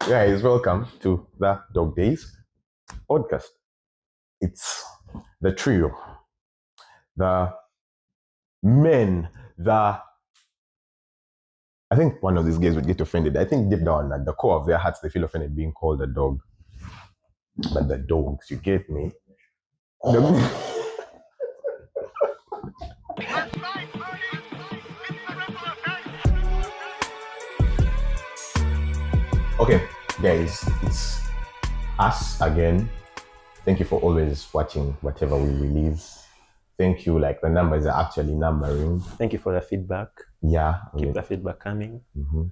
Guys, welcome to the Dog Days podcast. It's the trio, the men, I think one of these guys would get offended. I think deep down at the core of their hearts, they feel offended being called a dog. But the dogs, you get me? Okay, guys, it's us again. Thank you for always watching whatever we release. Thank you. Like the numbers are actually numbering. Thank you for the feedback. Yeah. Keep the feedback coming. Mm-hmm.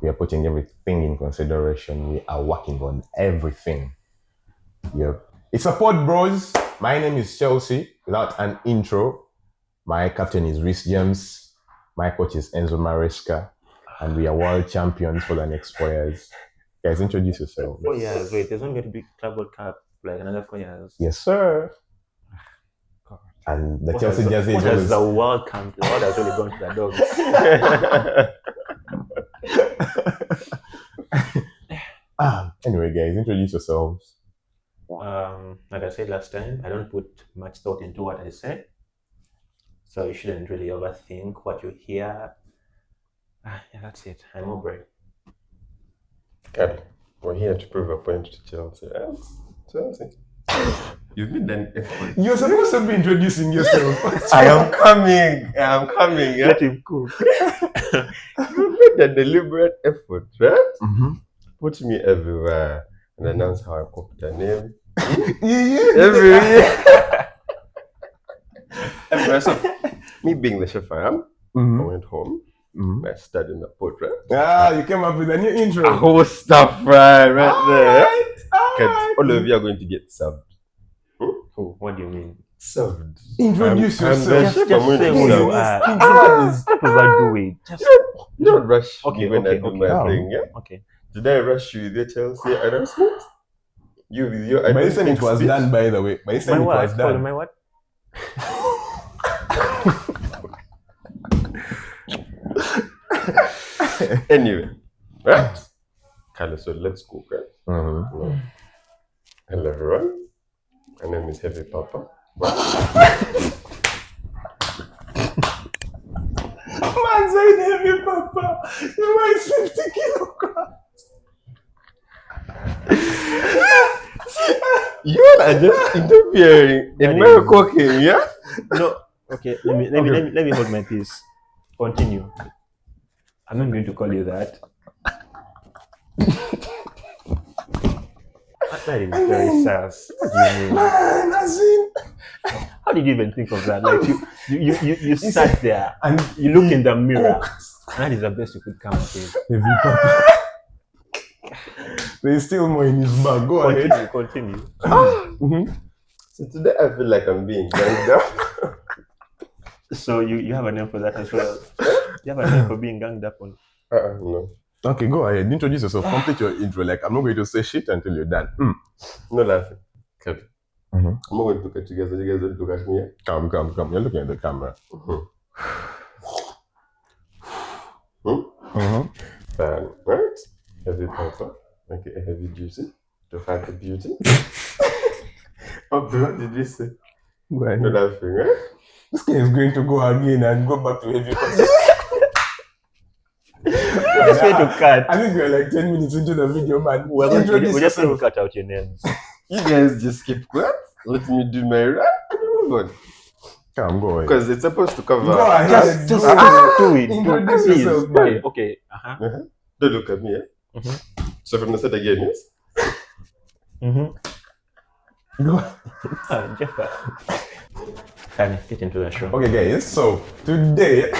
We are putting everything in consideration. We are working on everything. Yep. It's a pod, bros. My name is Chelse. Without an intro, my captain is Rhys James. My coach is Enzo Maresca. And we are world champions for the next 4 years. Guys, introduce yourself. 4 years. Wait, there's not going to be Club World Cup like another 4 years. Yes, sir. God. And the Chelsea jersey is always the world camp. The world has really gone to the dogs. Anyway, guys, introduce yourselves. Like I said last time, I don't put much thought into what I said, so you shouldn't really overthink what you hear. Yeah, that's it. I'm Aubrey. Good. We're here to prove a point to Chelsea. Chelsea. You've made an effort. You're supposed to be introducing yourself. I am coming. Yeah? Let him cook. You made a deliberate effort, right? Mm-hmm. Put me everywhere and announce how I cooked the name. Everywhere. So, me being the chef I am, I went home. I studied in the portrait. You came up with a new intro. A whole stuff right there. All of you are going to get served. What do you mean? Served. Introduce yourself. Just say who you are. Overdo it. Don't rush Okay, me when I do my Oh. thing, yeah? Okay. Did I rush you with your Chelsea announcement? You with your By this time it was done, by the way. By this time it was done. My what? Anyway, right? Carlos, so let's go, right? Mm-hmm. Hello, everyone. My name is Heavy Papa. Man said heavy, Papa. You weigh 50 kilograms. You are just interfering in my cooking, yeah? No. Okay. Let me hold my peace. Continue. I'm not going to call you that. That is very sass. What do you mean? Man, as in. How did you even think of that? Like you sat there and you look in the mirror. And that is the best you could come up with. Heavy, Papa. There's still more in his bag. Go ahead. Continue. Mm-hmm. So today I feel like I'm being ganged up. So you have a name for that as well? You have a name for being ganged up on? No. Okay, go ahead. Introduce yourself. Complete your intro. Like, I'm not going to say shit until you're done. No laughing. Okay. Mm-hmm. I'm not going to look at you guys. You guys don't look at me. Come. You're looking at the camera. Fine, right? Heavy Papa. Okay, heavy duty. To fight the beauty. What did you say? Go ahead. No laughing, right? This guy is going to go again and go back to heavy. Just going to cut. I think we're like 10 minutes into the video, man. We're just going to cut out your names. You guys just keep quiet. Let me do my rap and move on. Come, go ahead. Because it's supposed to cover. Go ahead. Just do it. Introduce Please. yourself, Bye. man. Okay. Don't look at me, eh? So from the set again, yes? Go. Jafar. Can get into the show. Okay, guys. So today,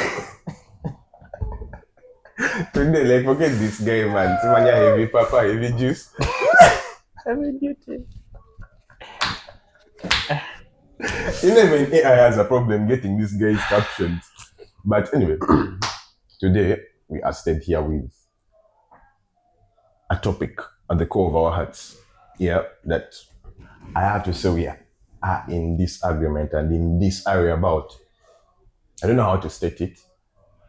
like, forget this guy, man. Simanya heavy, Papa heavy juice. Heavy duty. Even AI has a problem getting these guys captions. But anyway, today we are stayed here with a topic at the core of our hearts. Yeah, that I have to say we are in this argument and in this area about. I don't know how to state it.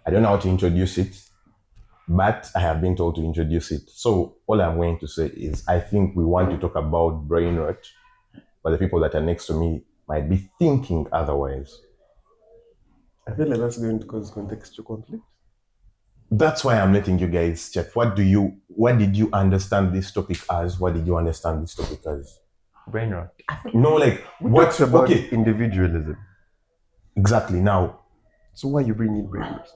I don't know how to introduce it. but I have been told to introduce it. So all I'm going to say is I think we want to talk about brain rot, but the people that are next to me might be thinking otherwise. I feel like that's going to cause contextual conflict. That's why I'm letting you guys check. What did you understand this topic as? What did you understand this topic as? Brain rot. No, like What's what's about okay? individualism? Exactly. Now, So why you bring in brain rot?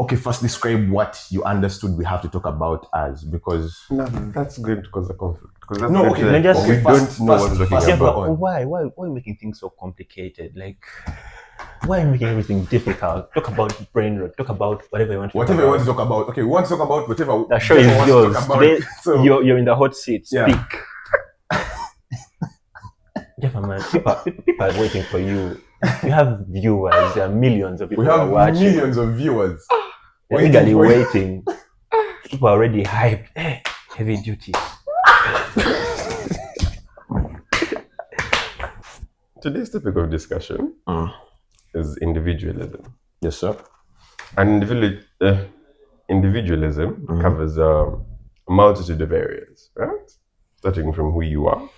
okay, first describe what you understood we have to talk about as, because No, that's going to cause a conflict. Because that's No, going okay, to, then just- we okay, don't first- know first- what we're first- talking yeah, about. but- Why are you making things so complicated? Like, why are you making everything difficult? Talk about brain rot. Talk about whatever you want to whatever talk you about. want to talk about. Okay, we want to talk about whatever. The show Jafar is wants to yours. talk about. Today, So you're in the hot seat. Yeah. Speak. Jafar, man, people are waiting for you. You have viewers. There are millions of people we who are have watching. millions of viewers. They're waiting eagerly for you. waiting. People are already hyped. Hey, heavy duty. Today's topic of discussion is individualism. Yes, sir. And individualism covers a multitude of areas, right? Starting from who you are,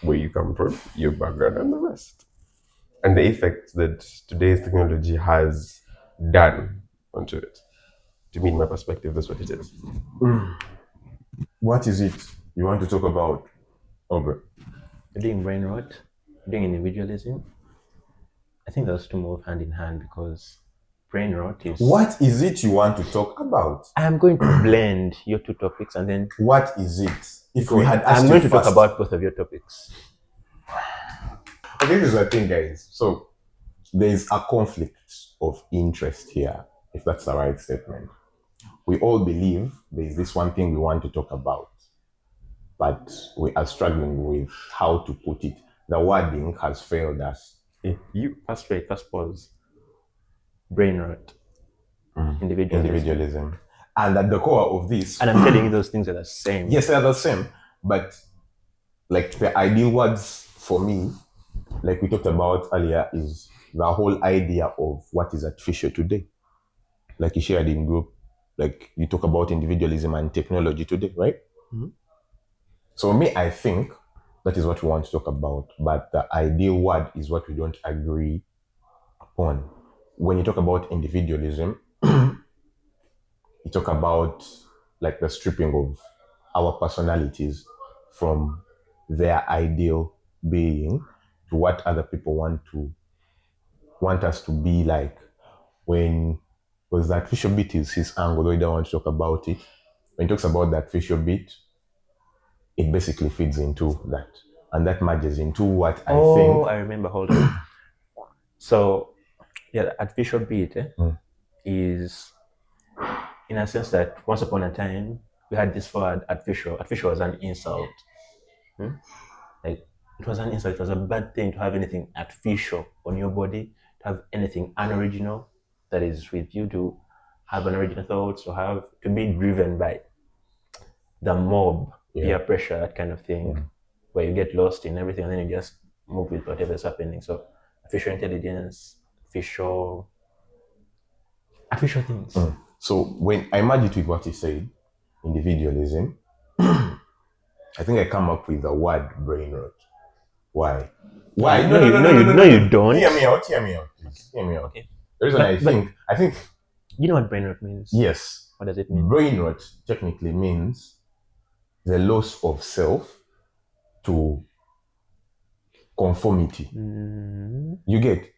where you come from, your background, and the rest. And the effects that today's technology has done onto it. To me, in my perspective, that's what it is. What is it you want to talk about, Aubrey? You're doing brain rot. You're doing individualism. I think those two move hand in hand because brain rot is. What is it you want to talk about? I am going to blend your two topics and then What is it? If we had asked I'm you going to first, talk about both of your topics. Okay, this is the thing, guys. So there is a conflict of interest here, if that's the right statement. We all believe there is this one thing we want to talk about, but we are struggling with how to put it. The wording has failed us. You first wait, first pause. Brain rot. Individualism. And at the core of this, And I'm telling you, those things are the same. yes, they're the same, but like the ideal words for me, like we talked about earlier, is the whole idea of what is artificial today. Like you shared in group, like you talk about individualism and technology today, right? So me, I think that is what we want to talk about, but the ideal word is what we don't agree upon. When you talk about individualism, you talk about like the stripping of our personalities from their ideal being to what other people want us to be like. When was that artificial bit is his angle, though he don't want to talk about it. When he talks about that artificial bit, it basically feeds into that. And that merges into what I think. I remember. Hold on. So, yeah, the artificial beat is, in a sense, that once upon a time we had this word artificial. Artificial was an insult. Like it was an insult. It was a bad thing to have anything artificial on your body, to have anything unoriginal that is with you, to have unoriginal thoughts, to be driven by the mob, peer pressure, that kind of thing, where you get lost in everything and then you just move with whatever's happening. So artificial intelligence, artificial things. So when I merge it with what he said, individualism, I think I come up with the word brain rot. Why? Why? No, you don't. Hear me out, please. Hear me out. Okay. The reason I think, You know what brain rot means? yes, What does it mean? brain rot technically means the loss of self to conformity. You get?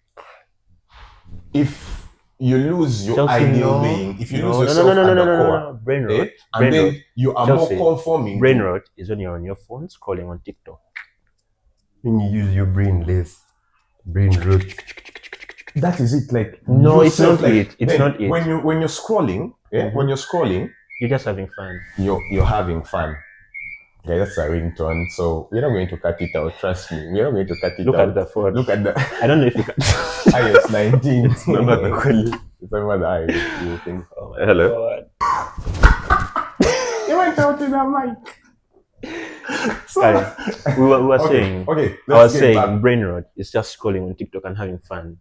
If you lose your Chelse, ideal no. being, if you No, lose no, yourself no, at no, the no, core, no. Brain rot. and Brain then rot. you are Chelse, more conforming. Brain rot is when you're on your phone scrolling on TikTok. When you use your brain less, brain rot. That is it. Like No, it's yourself, not it. It's then not it. When you're scrolling, when you're scrolling, You're just having fun. you're having fun. Okay, that's a ringtone. So we're not going to cut it out. Trust me, we're not going to cut it Look out. at the phone. Look at the I don't know if you can. iOS 19. It's not the quality. It's not the iOS. You think? Oh my Hello. God. You went out in the mic. So, We were saying. Okay. I was get saying back. brain rot is just scrolling on TikTok and having fun.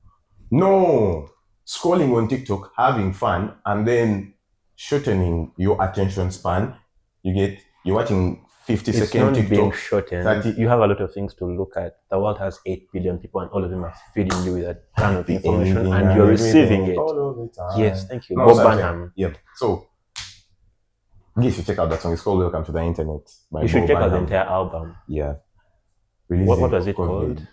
No, scrolling on TikTok, having fun, and then shortening your attention span. You're watching 50 It's second not being TikTok. shortened. 30 You have a lot of things to look at. The world has 8 billion people, and all of them are feeding you with that kind of information, anything and you're receiving everything it. all of the time. Yes, thank you. No, Bob something. Burnham. Yeah. So you should check out that song. It's called "Welcome to the Internet" by You should Bob check out the Burnham. entire album. Yeah. What Released was in it called?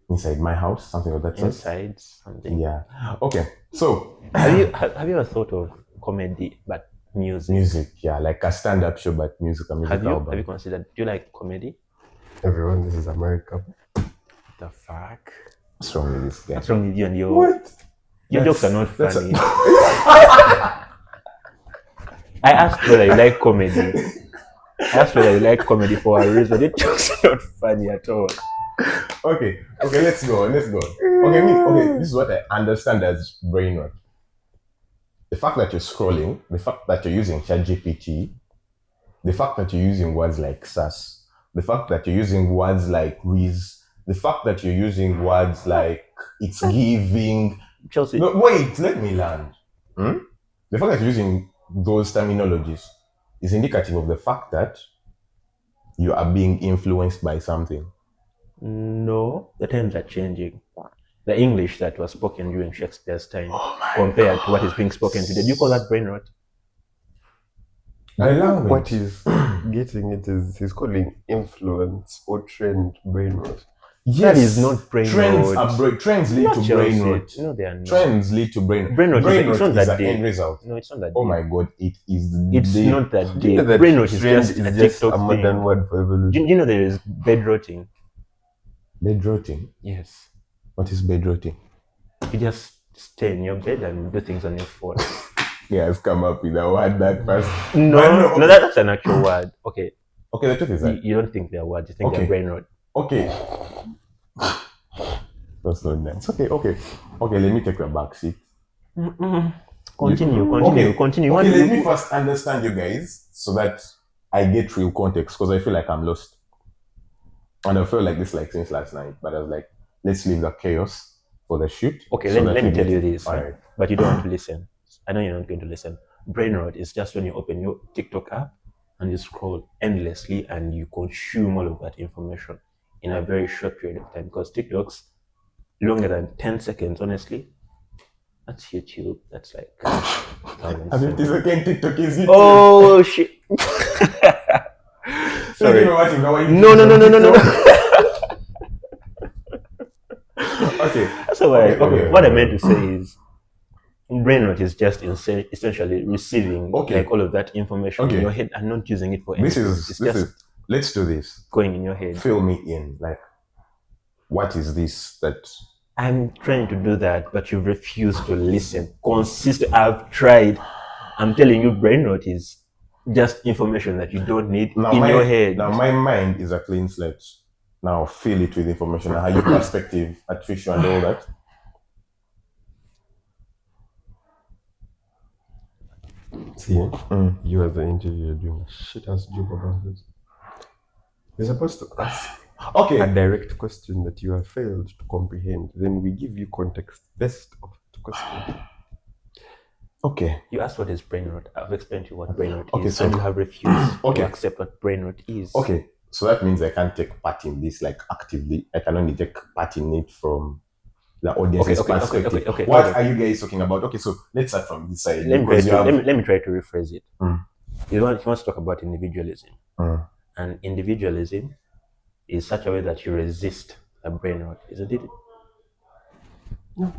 Inside My House, something of that sort. Inside something. Yeah. Okay. So Have you ever thought of comedy but music? music, yeah, like a stand-up show, but music, a music Have you album. considered? Do you like comedy? Everyone, this is America. The fuck? What's wrong with this guy? What's wrong with you and your What? your That's- jokes are not that's funny. I asked whether you like comedy. I asked whether you like comedy for a reason. Your jokes are not funny at all. Okay, let's go. Okay, this is what I understand as brain rot. The fact that you're scrolling, the fact that you're using ChatGPT, the fact that you're using words like SAS, the fact that you're using words like Riz, the fact that you're using words like it's giving. Chelsea, No, wait, let me land. The fact that you're using those terminologies is indicative of the fact that you are being influenced by something. no, the times are changing. The English that was spoken during Shakespeare's time compared to what is being spoken today. Do you call that brain rot? I think language. what he's getting it is he's calling influence or trend brain rot. Yes, That is not brain trends rot. trends lead Not to Chelsea. brain rot. No, they are not. Trends lead to brain Brain rot is- rot it's not is that the deep. end result. No, it's not that Oh deep. my god, it is. It's deep. not that Do you know deep. that Brain rot is trend just a is just TikTok a modern thing. word for evolution? Do you know there is bed rotting? Bed rotting. Yes. What is bed rotting? You just stay in your bed and do things on your phone. Yeah, has come up with a word that fast. No, that's an actual word. Okay, Okay, the truth is that. you don't think they're words. You think Okay. they're brain rot. Okay. That's not nice. Okay. Let me take the back seat. Continue. Okay, let me first understand you guys so that I get real context because I feel like I'm lost. And I feel like this like since last night, but I was like, let's leave the chaos for the shoot. Okay, so let that me we tell get- you this, Alright. but you don't want to listen. I know you're not going to listen. Brain rot is just when you open your TikTok app and you scroll endlessly and you consume all of that information in a very short period of time. Because TikTok's longer than 10 seconds, honestly. That's YouTube. That's like. A 50 second TikTok is it? Oh shit! Sorry. No. Okay. So Okay. what I meant to say is, brain rot is just essentially receiving like all of that information in your head and not using it for anything. Let's do this. Going in your head. Fill me in. Like, what is this that? I'm trying to do that, but you refuse to listen. I've tried. I'm telling you, brain rot is just information that you don't need your head. Now, my mind is a clean slate. Now, fill it with information. Now, your perspective, artificial, and all that. See, you as the interviewer doing a shit ass job about this. You're supposed to ask Okay. a direct question that you have failed to comprehend. Then we give you context best of the question. Okay. You asked what is brain rot. I've explained to you what brain rot Okay, is, so- and you have refused Okay. to accept what brain rot is. Okay. So that means I can't take part in this like actively. I can only take part in it from the audience's perspective. Okay. What are you guys talking about? Okay, so let's start from this side. Let me try to rephrase it. Mm. He wants to talk about individualism. Mm. And individualism is such a way that you resist a brain rot, isn't it? No,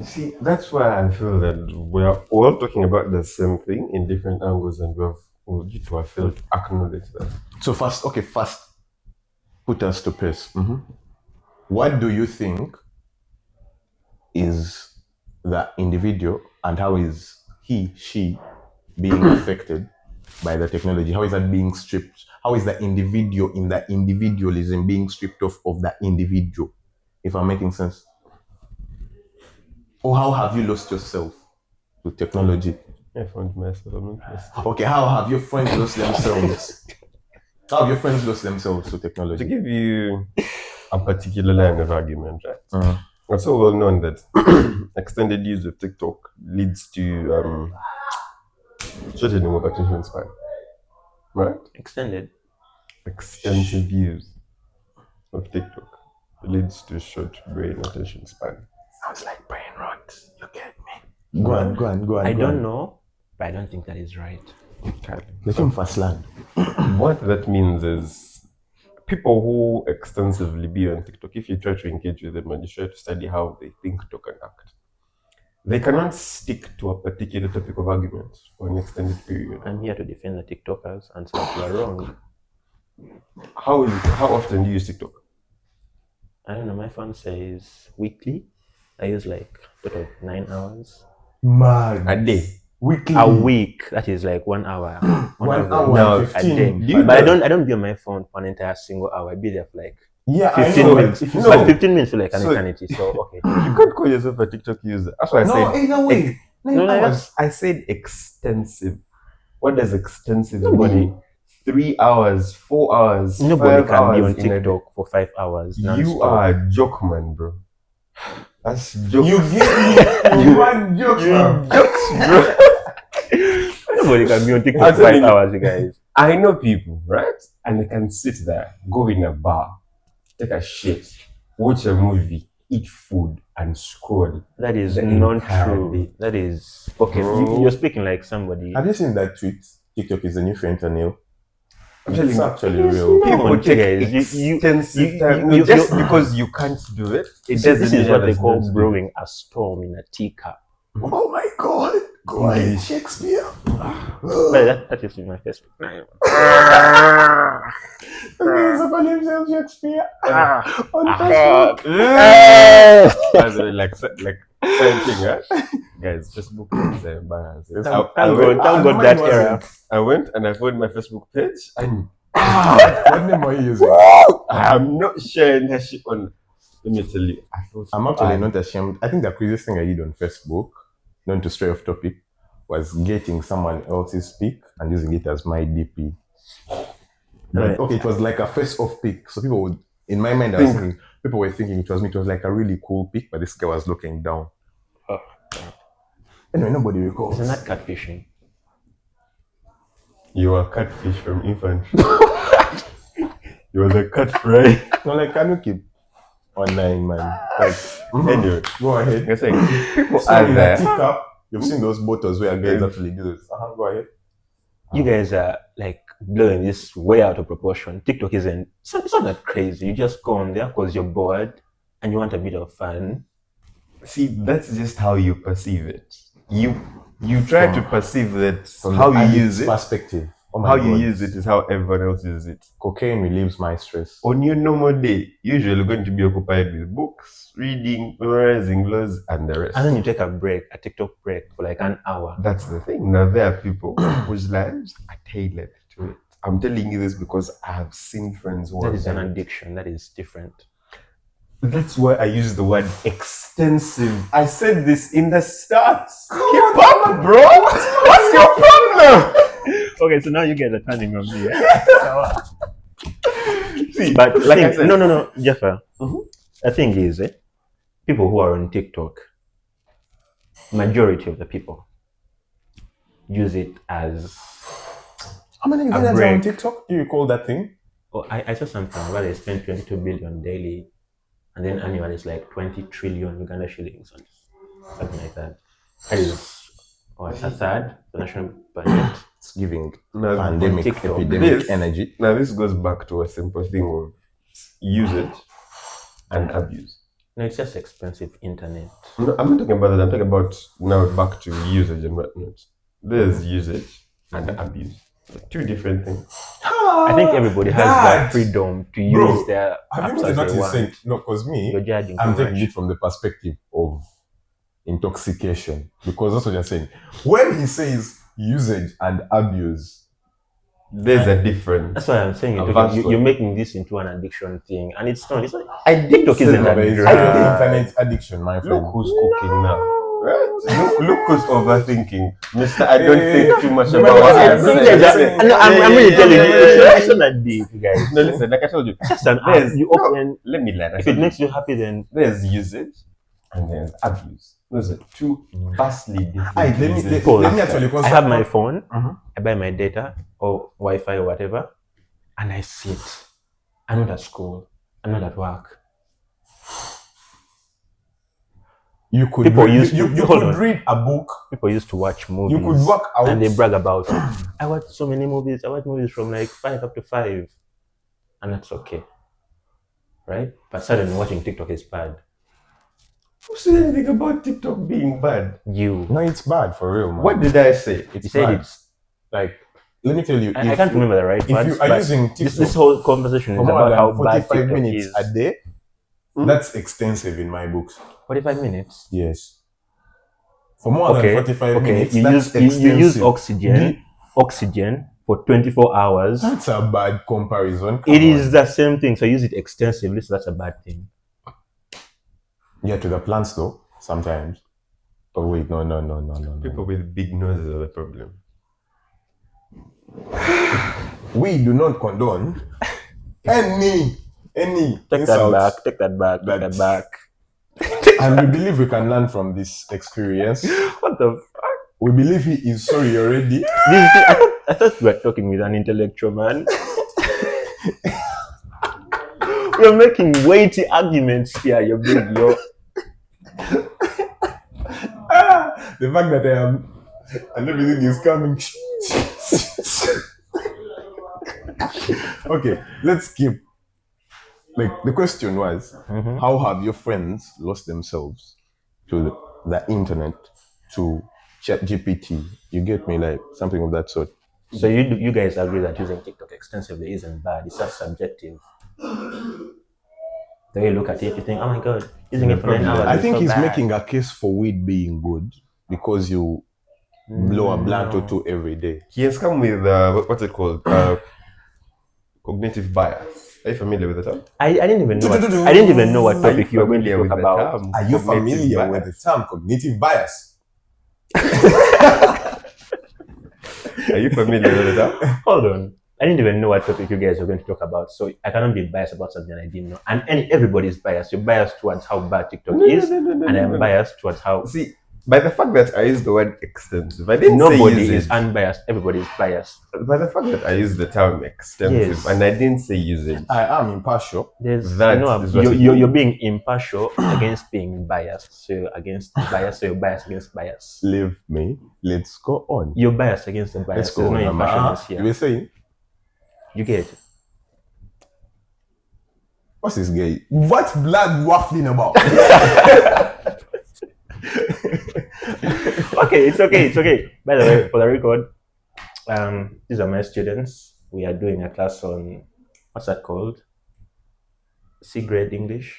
see, that's why I feel that we are all talking about the same thing in different angles, and we have failed to acknowledge that. So first, put us to pace. What do you think is the individual and how is she being affected by the technology? How is that being stripped? How is the individual in the individualism being stripped off of the individual? If I'm making sense. Or how have you lost yourself to technology? I found myself. I'm not lost. Okay, how have your friends lost themselves? How have your friends lost themselves to To technology? give you a particular line of argument, right? It's so well known that extended use of TikTok leads to shortening of attention span, right? Extended. Extensive use of TikTok leads to short brain attention span. Sounds like brain rot. You get me? Go on. I don't know, but I don't think that is right. Let him fast land. What that means is people who extensively be on TikTok, if you try to engage with them and you try to study how they think, talk, and act, they cannot stick to a particular topic of argument for an extended period. I'm here to defend the TikTokers and say that you are wrong. How often do you use TikTok? I don't know, my phone says weekly. I use like total of 9 hours. Man. A day. Weekly. A week, that is like 1 hour. 1 hour No, and 15. a day. But I don't be on my phone for an entire single hour. I be there for like Yeah, 15 I know. minutes. If you But 15 minutes feel like an So- eternity. So okay. You can't call yourself a TikTok user. That's why I No, said either way. No, I said extensive. What does extensive Nobody- mean? 3 hours, 4 hours, Nobody 5 can be hours on in a day. TikTok for 5 hours. You non-stop. are a joke man, bro. That's joke. You get me. You want jokes, man. bro. Nobody can be on TikTok I'm for 5 telling you. hours, you guys. I know people, right? And they can sit there, go in a bar, take a shit, watch a movie, eat food, and scroll. That is The not entire true. day. That is okay. Bro. You're speaking like somebody. Have you seen that tweet? TikTok is the new fentanyl. I'm telling It's you, actually It's real. not. people on, take guys. extensive you- time. you- No, just you- because you can't do it, it This doesn't is mean what they others call don't do it. brewing a storm in a teacup. Oh my God. Go ahead, Shakespeare. But that is my first. Somebody himself Shakespeare. On Ah. Facebook. That's like same thing, right? Guys, Facebook is embarrassing. Thank God that era. I went and I found my Facebook page and What name are you using? I'm not sharing that shit on. Let me tell you, I felt I'm actually bad. not ashamed. I think the craziest thing I did on Facebook, not to stray off topic, was getting someone else's pic and using it as my DP. Right. Okay, it was like a face-off pic. So people would, in my mind, I was Think. thinking, people were thinking it was me. It was like a really cool pic, but this guy was looking down. Oh. Anyway, nobody recalls. Isn't that catfishing? You were catfish from infantry. You was a cat fry. No, like, can you keep online, man? Like, Anyway, go ahead. you're saying people So are in a there. teacup, you've seen those bottles where guys actually do this. Go ahead. You guys are like blowing this way out of proportion. TikTok isn't. It's not that crazy. You just go on there because you're bored and you want a bit of fun. See, that's just how you perceive it. You try to perceive that From how the you addict's use it. perspective. Oh my How God. you use it is how everyone else uses it. Cocaine relieves my stress. On your normal day, usually you're going to be occupied with books, reading, memorizing laws, and the rest. And then you take a break, a TikTok break for like an hour. That's the thing. Now there are people whose lives are tailored to it. I'm telling you this because I have seen friends who That are is an done it. addiction. That is different. That's why I use the word extensive. I said this in the start. Keep up, bro. What's your problem? Okay, so now you guys are turning on me. See, But like I said, no, Jafar. Mhm. The thing is, people who are on TikTok, majority of the people use it as. How many A Ugandans are on break. TikTok? Do you recall that thing? Oh, I saw something where they spend 22 billion daily, and then annually it's like 20 trillion Uganda shillings, or something like that. That is what, a third of the national budget. It's giving now, pandemic, TikTok. epidemic This- energy. now this goes back to a simple thing of usage and abuse. No, it's just expensive internet. No, I'm not talking about that. I'm talking about now back to usage and whatnot. There's usage and abuse. Two different things. I think everybody has that freedom to use Bro, their Have apps you as not they want. saying no? Because me, You're judging I'm too taking much. it from the perspective of intoxication because that's what you're saying. When he says usage and abuse, There's a difference. That's why I'm saying A you're, vast you're one. making this into an addiction thing, and it's not. It's not. I did TikTok say isn't that, a but it's drug. I not. the internet addiction, my friend. Look who's cooking now. Right? Look who's overthinking. Mister, I don't think too much No, about what no, I'm no, saying. no, Yeah, no, No, I'm really yeah, telling yeah, you, yeah, it's not that deep, guys. No, listen, like I told you, It's just an app. There's- You no. open. let me learn. If it makes you happy, then There's usage and there's abuse. Those are two vastly different Let me reasons. actually I have my phone, I buy my data or Wi-Fi or whatever, and I sit. I'm not at school. I'm not at work. You could People read, used you, to- you hold could on. read a book. People used to watch movies. You could work out. And they brag about it. I watch so many movies. I watch movies from like 5 up to 5. And that's okay. Right? But suddenly watching TikTok is bad. Who said anything about TikTok being bad? You. No, it's bad for real, man. What did I say? It's You said bad. it's... Like, let me tell you. I can't remember the right if words, you are but using TikTok this whole conversation for is more about than how bad 45 TikTok minutes is. a day, that's extensive in my books. 45 minutes? Yes. For more than 45 minutes, you that's use extensive. oxygen for 24 hours. That's a bad comparison. Come It is on. the same thing, so use it extensively, so that's a bad thing. Yeah, to the plants though, sometimes. But wait, no. People with big noses are the problem. We do not condone any Take that insults. back. And we believe we can learn from this experience. What the fuck? We believe he is sorry already. I thought we were talking with an intellectual man. We're making weighty arguments here, you big yo. The fact that I am and everything is coming. Okay, let's keep. Like the question was, how have your friends lost themselves to the internet, to ChatGPT? You get me, like something of that sort. So you guys agree that using TikTok extensively isn't bad, it's just subjective. The way you look at it, you think, oh my god, using it for 9 hours. I is think so he's bad. making a case for weed being good because you blow a blunt or two every day. He has come with what's it called? Cognitive bias. Are you familiar with the term? I didn't even know what topic you were going to talk about. Are you familiar with the term cognitive bias? Are you familiar with the term? Hold on. I didn't even know what topic you guys were going to talk about, so I cannot be biased about something I didn't know. And everybody is biased. You're biased towards how bad TikTok is, and I'm biased towards how... See, by the fact that I used the word extensive, I didn't say Nobody usage. is unbiased. Everybody is biased. By the fact that I used the term extensive, Yes. and I didn't say usage. I am impartial. There's That is what it you're means. being impartial against being biased. So you're against bias, so you're biased against bias. Leave me. Let's go on. You're biased against the bias. Let's go There's no on. impartialness You here. were saying, You get it? what's this guy? What's blood waffling about? Okay, it's okay. By the way, for the record, these are my students. We are doing a class on, what's that called? C grade English.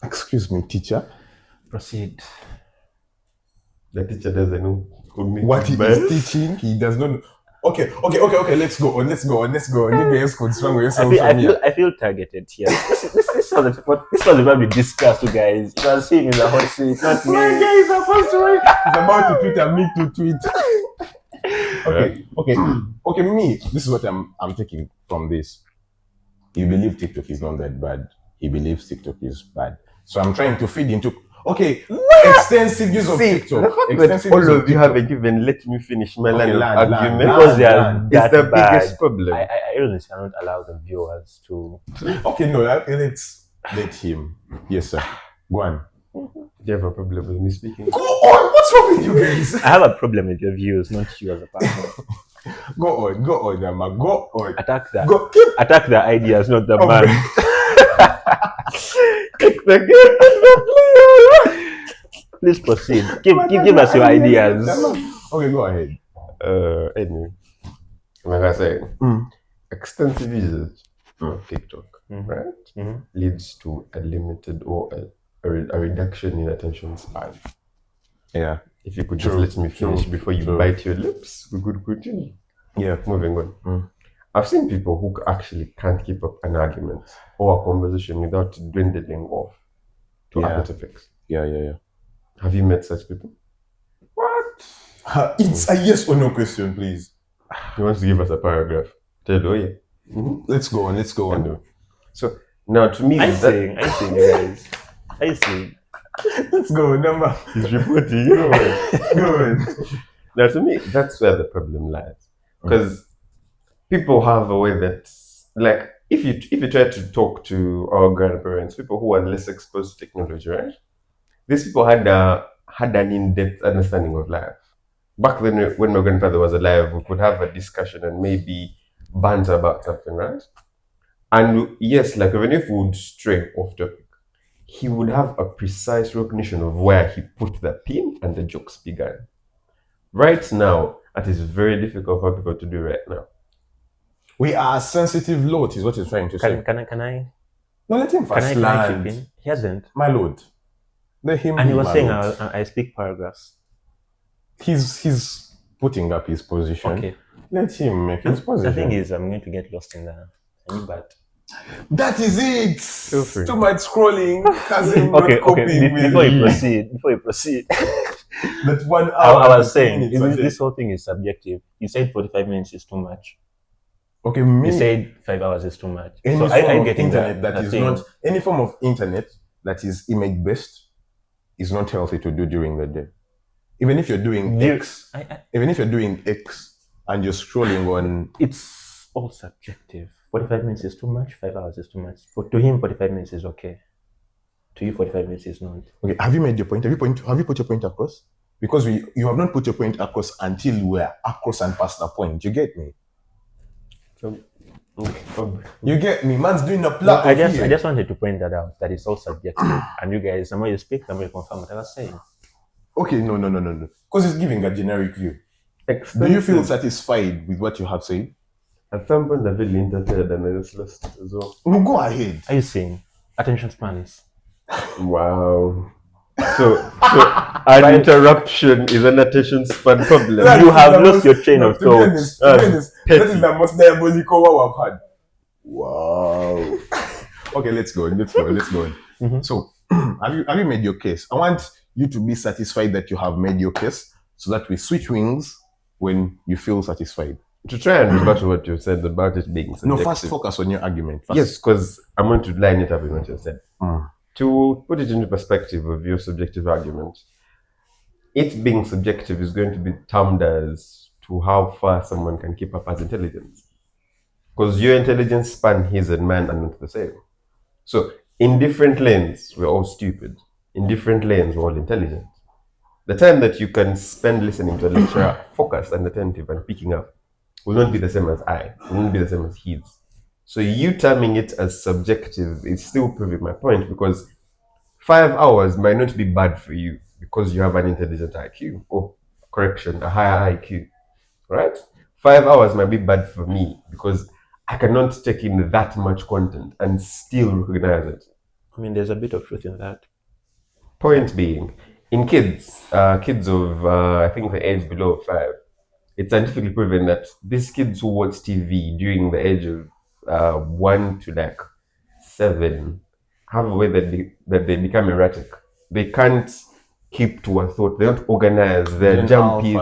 Excuse me, teacher. Proceed. The teacher doesn't know cognitive What he bias. is teaching, he does not know. Okay. Let's go on. You guys could strong yourself from here. I feel targeted here. This was about to discuss, you guys. It was him in the hot seat, not My me. guy is supposed to write. He's about to tweet and me to tweet. Okay. Me. This is what I'm taking from this. You believe TikTok is not that bad. He believes TikTok is bad. So I'm trying to feed into extensive use of See, TikTok. the fact Extensive that use all of of you TikTok. haven't even let me finish my line of land, argument Because they are land. is that the bad. biggest problem. I honestly cannot allow the viewers to... Okay, no, let's let him. Yes, sir. Go on. Do you have a problem with me speaking? Go on. What's wrong with you guys? I have a problem with your views, not you as a person. Go on, Emma. Go on. Attack the Keep ideas, not the Oh, man. Take the game. Please proceed. Give us your ideas. Okay, go ahead. Anyway, like I said, extensive usage of TikTok, right, leads to a limited or a reduction in attention span. Yeah. If you could just let me finish before you bite your lips, we could continue. Yeah. Moving on. I've seen people who actually can't keep up an argument or a conversation without dwindling off to artifacts. Yeah. Have you met such people? What? It's a yes or no question, please. He wants to give us a paragraph. Tell you, Let's go on. So now to me, I see, you guys. I see. Let's go. Number. He's reporting. Go on. Go on. Now, to me, that's where the problem lies. Because people have a way that, like, if you try to talk to our grandparents, people who are less exposed to technology, right? These people had an in-depth understanding of life. Back then, when my grandfather was alive, we could have a discussion and maybe banter about something, right? And yes, like even if we would stray off topic, he would have a precise recognition of where he put the pin and the jokes began. Right now, that is very difficult for people to do right now. We are a sensitive lot, is what he's trying to say. Can I? No, let him Can first I chip land. in? He hasn't. My lord. Let him And be he was my saying lord. I speak paragraphs. He's putting up his position. Okay. Let him make his position. The thing is, I'm going to get lost in the but That is it. Feel free. Too much scrolling. Cousin okay. not coping with Before you me. proceed, That 1 hour. I was 15 saying minutes, this whole thing is subjective. You said 45 minutes is too much. okay, You said 5 hours is too much. any So form I of getting internet that the is thing. not any form of internet that is image based is not healthy to do during the day. Even if you're doing X, even if you're doing X and you're scrolling on, It's all subjective. 45 minutes is too much. 5 hours is too much. To him, 45 minutes is okay. To you, 45 minutes is not. okay, have you made your point? Have you put your point across? Because you have not put your point across until we're across and past the point. You get me? You get me? Man's doing a plot. I just wanted to point that out, that it's all subjective. And you guys, the more you speak, the more you confirm what I was saying. Okay, no. Because it's giving a generic view. Do you feel satisfied with what you have said? At some point, I feel interfered and I just lost it as well. No, go ahead. Are you saying attention spans? Wow. So an interruption is an attention span problem. You have lost your train of to be thought. honest, that is the most diabolical one I've had. Wow. Okay, let's go on. Mm-hmm. So, have you made your case? I want you to be satisfied that you have made your case, so that we switch wings when you feel satisfied. To try and rebut what you said about it being subjective. No, first focus on your argument. First. Yes, because I'm going to line it up with what you said. To put it into perspective of your subjective argument, it being subjective is going to be termed as to how far someone can keep up as intelligence. Because your intelligence span, his and mine, are not the same. So, in different lanes, we're all stupid. In different lanes, we're all intelligent. The time that you can spend listening to a lecturer, focused and attentive and picking up, will not be the same as I, will not be the same as his. So you terming it as subjective is still proving my point, because 5 hours might not be bad for you because you have an intelligent IQ, or correction, a higher IQ, right? 5 hours might be bad for me because I cannot take in that much content and still recognize it. I mean, there's a bit of truth in that. Point being, in kids of I think the age below 5, it's scientifically proven that these kids who watch TV during the age of 1 to like 7 have a way that they become erratic. They can't keep to a thought. They don't organize. They're jumpy.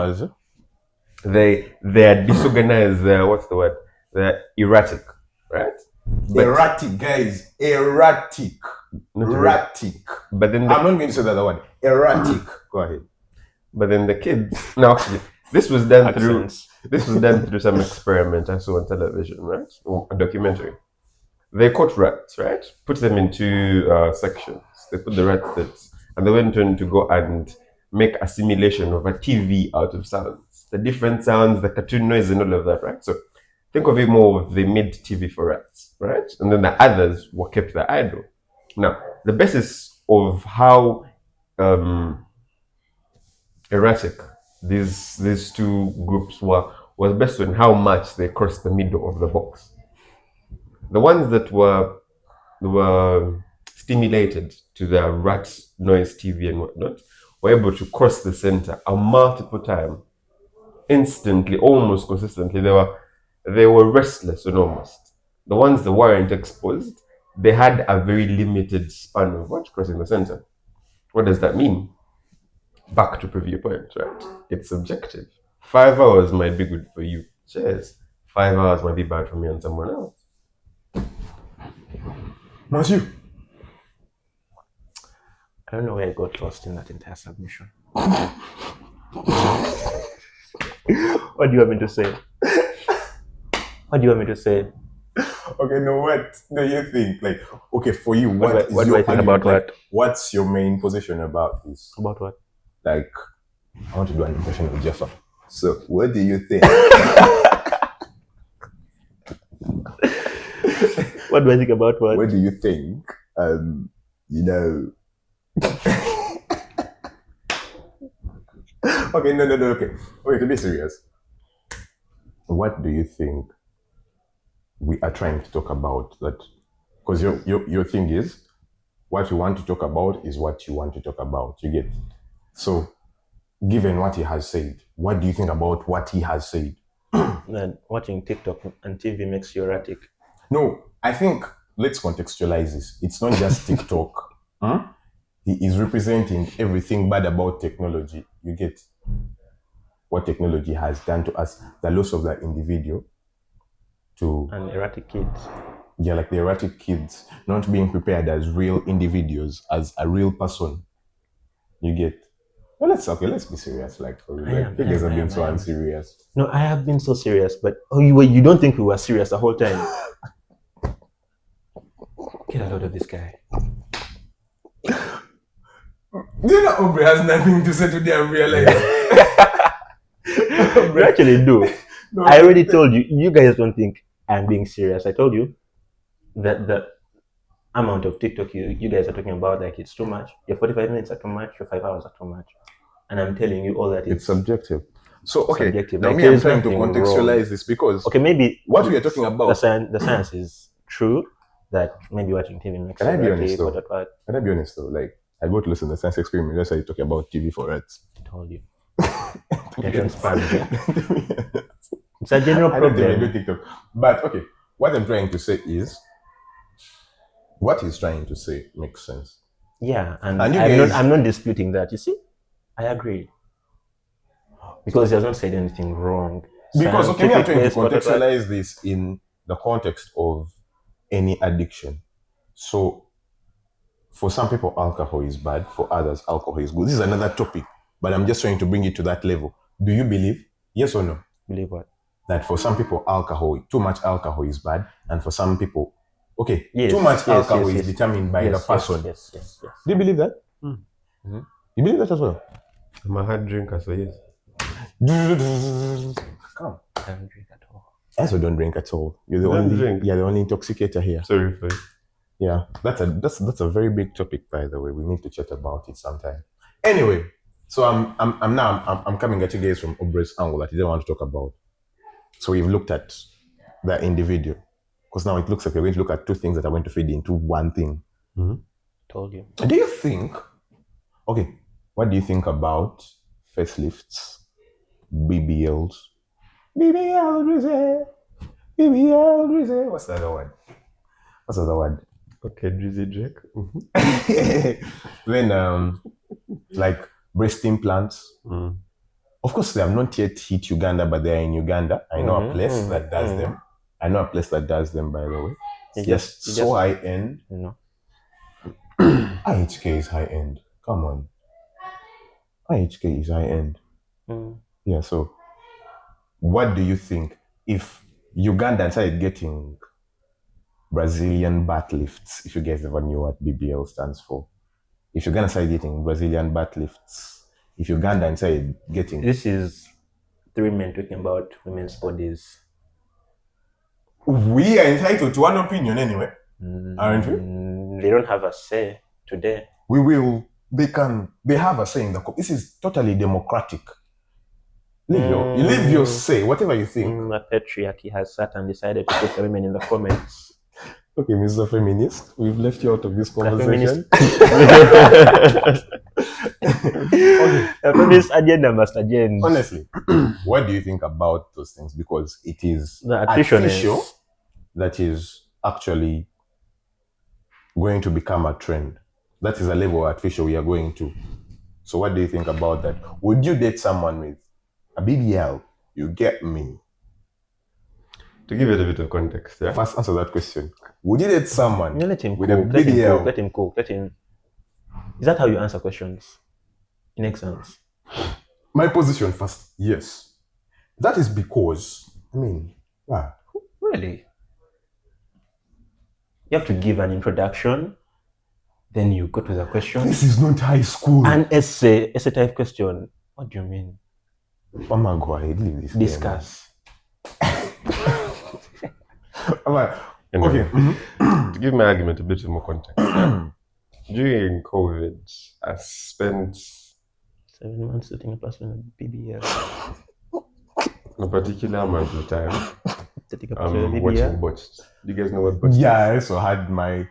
They're disorganized. They're erratic, right? Erratic, guys. Erratic. Erratic. But then I'm not going to say the other one. Erratic. Go ahead. But then the kids. Now, actually, this was done through some experiment I saw on television, right? Or a documentary. They caught rats, right? Put them into sections. They put the rats and they went on to go and make a simulation of a TV out of sounds. The different sounds, the cartoon noise and all of that, right? So think of it more of they made TV for rats, right? And then the others were kept there idle. Now, the basis of how erratic these two groups was based on how much they crossed the middle of the box. The ones that were stimulated to the rat noise TV and whatnot were able to cross the center a multiple time, instantly, almost consistently. They were restless and almost. The ones that weren't exposed, they had a very limited span of crossing the center. What does that mean? Back to preview point, right? It's subjective. 5 hours might be good for you. Cheers. 5 hours might be bad for me and someone else. Monsieur. I don't know where I got lost in that entire submission. What do you want me to say? What do you want me to say? Okay, no, what do you think? Like, okay, for you, What do I your think argument? about Like, what? what's your main position about this? About what? Like, I want to do an impression of Jafar. So, what do you think? What do I think about what? What do you think? You know. Okay, no, okay. Okay, to be serious. What do you think we are trying to talk about? That because your thing is what you want to talk about is what you want to talk about. You get? So, given what he has said, what do you think about what he has said? That watching TikTok and TV makes you erratic. No, I think let's contextualize this. It's not just TikTok. He is representing everything bad about technology. You get what technology has done to us, the loss of that individual to And erratic kids. yeah, like the erratic kids not being prepared as real individuals, as a real person. You get. Well, let's be serious. Like, for real. Like, you guys have been so unserious. No, I have been so serious, but you don't think we were serious the whole time. Get a load of this guy. Do you know Aubrey has nothing to say today? I realize. We actually do. No, I already told you. You guys don't think I'm being serious. I told you that the amount of TikTok you guys are talking about, like, it's too much. Your 45 minutes are too much. Your 5 hours are too much. And I'm telling you all that it's subjective. So, okay, subjective. Now like, me, I'm trying to contextualize this because maybe what we are talking about, the science is true that maybe watching TV makes Can I be honest though? What? Can I be honest though? Like, I go to listen to the science experiment. That's how you talk about TV for rats. I told you. It's a general I don't even problem. do TikTok. But okay, what I'm trying to say is, what he's trying to say makes sense. Yeah, and you I'm not disputing that. You see, I agree because he has not said anything wrong. Because okay, me, I'm trying to contextualize this in the context of any addiction. So, for some people, alcohol is bad. For others, alcohol is good. This is another topic, but I'm just trying to bring it to that level. Do you believe? Yes or no? Believe what? That for some people, too much alcohol is bad, and for some people, okay, yes, too much alcohol is determined by the person. Yes. Do you believe that? Mm-hmm. You believe that as well? I'm a hard drinker, so yes. Come, I don't drink at all. I also don't drink at all. You're the only intoxicator here. Sorry for it. Yeah, that's a very big topic, by the way. We need to chat about it sometime. Anyway, so I'm coming at you guys from Aubrey's angle that you don't want to talk about. So we've looked at the individual, because now it looks like we're going to look at two things that are going to feed into one thing. Mm-hmm. Told you. Do you think? Okay, what do you think about facelifts, BBLs? BBL, What's the other word? Okay, Drizzy Jack. Mm-hmm. Then, like breast implants. Of course, they have not yet hit Uganda, but they are in Uganda. I know a place that does them. I know a place that does them, by the way. It's so high end. No. IHK is high end. Come on. IHK is high end. Yeah, so what do you think if Uganda started getting Brazilian butt lifts? If you guys ever knew what BBL stands for. If Uganda started getting Brazilian butt lifts, if Uganda started getting... This is 3 men talking about women's bodies. We are entitled to one opinion anyway, aren't we? They don't have a say today. We will. They have a say in the... This is totally democratic. Leave your say, whatever you think. The patriarchy has sat and decided to put the women in the comments. Okay, Mr. Feminist, we've left you out of this conversation. The feminist agenda must agenda. Honestly, what do you think about those things? Because it is the artificial that is actually going to become a trend. That is a level of artificial we are going to. So what do you think about that? Would you date someone with a BBL? You get me. To give it a bit of context, yeah? First answer that question. Would you date someone with a BBL? Let him cook. Is that how you answer questions in exams? My position first, yes. That is because, wow. Really? You have to give an introduction, then you go to the question. This is not high school. An essay type question. What do you mean? Mama, go ahead, leave this. Discuss. Okay. To give my argument a bit more context. During COVID, I spent 7 months sitting in a classroom at BBLs. a particular amount of time watching Botched. Do you guys know what Botched is? Yeah, I also had my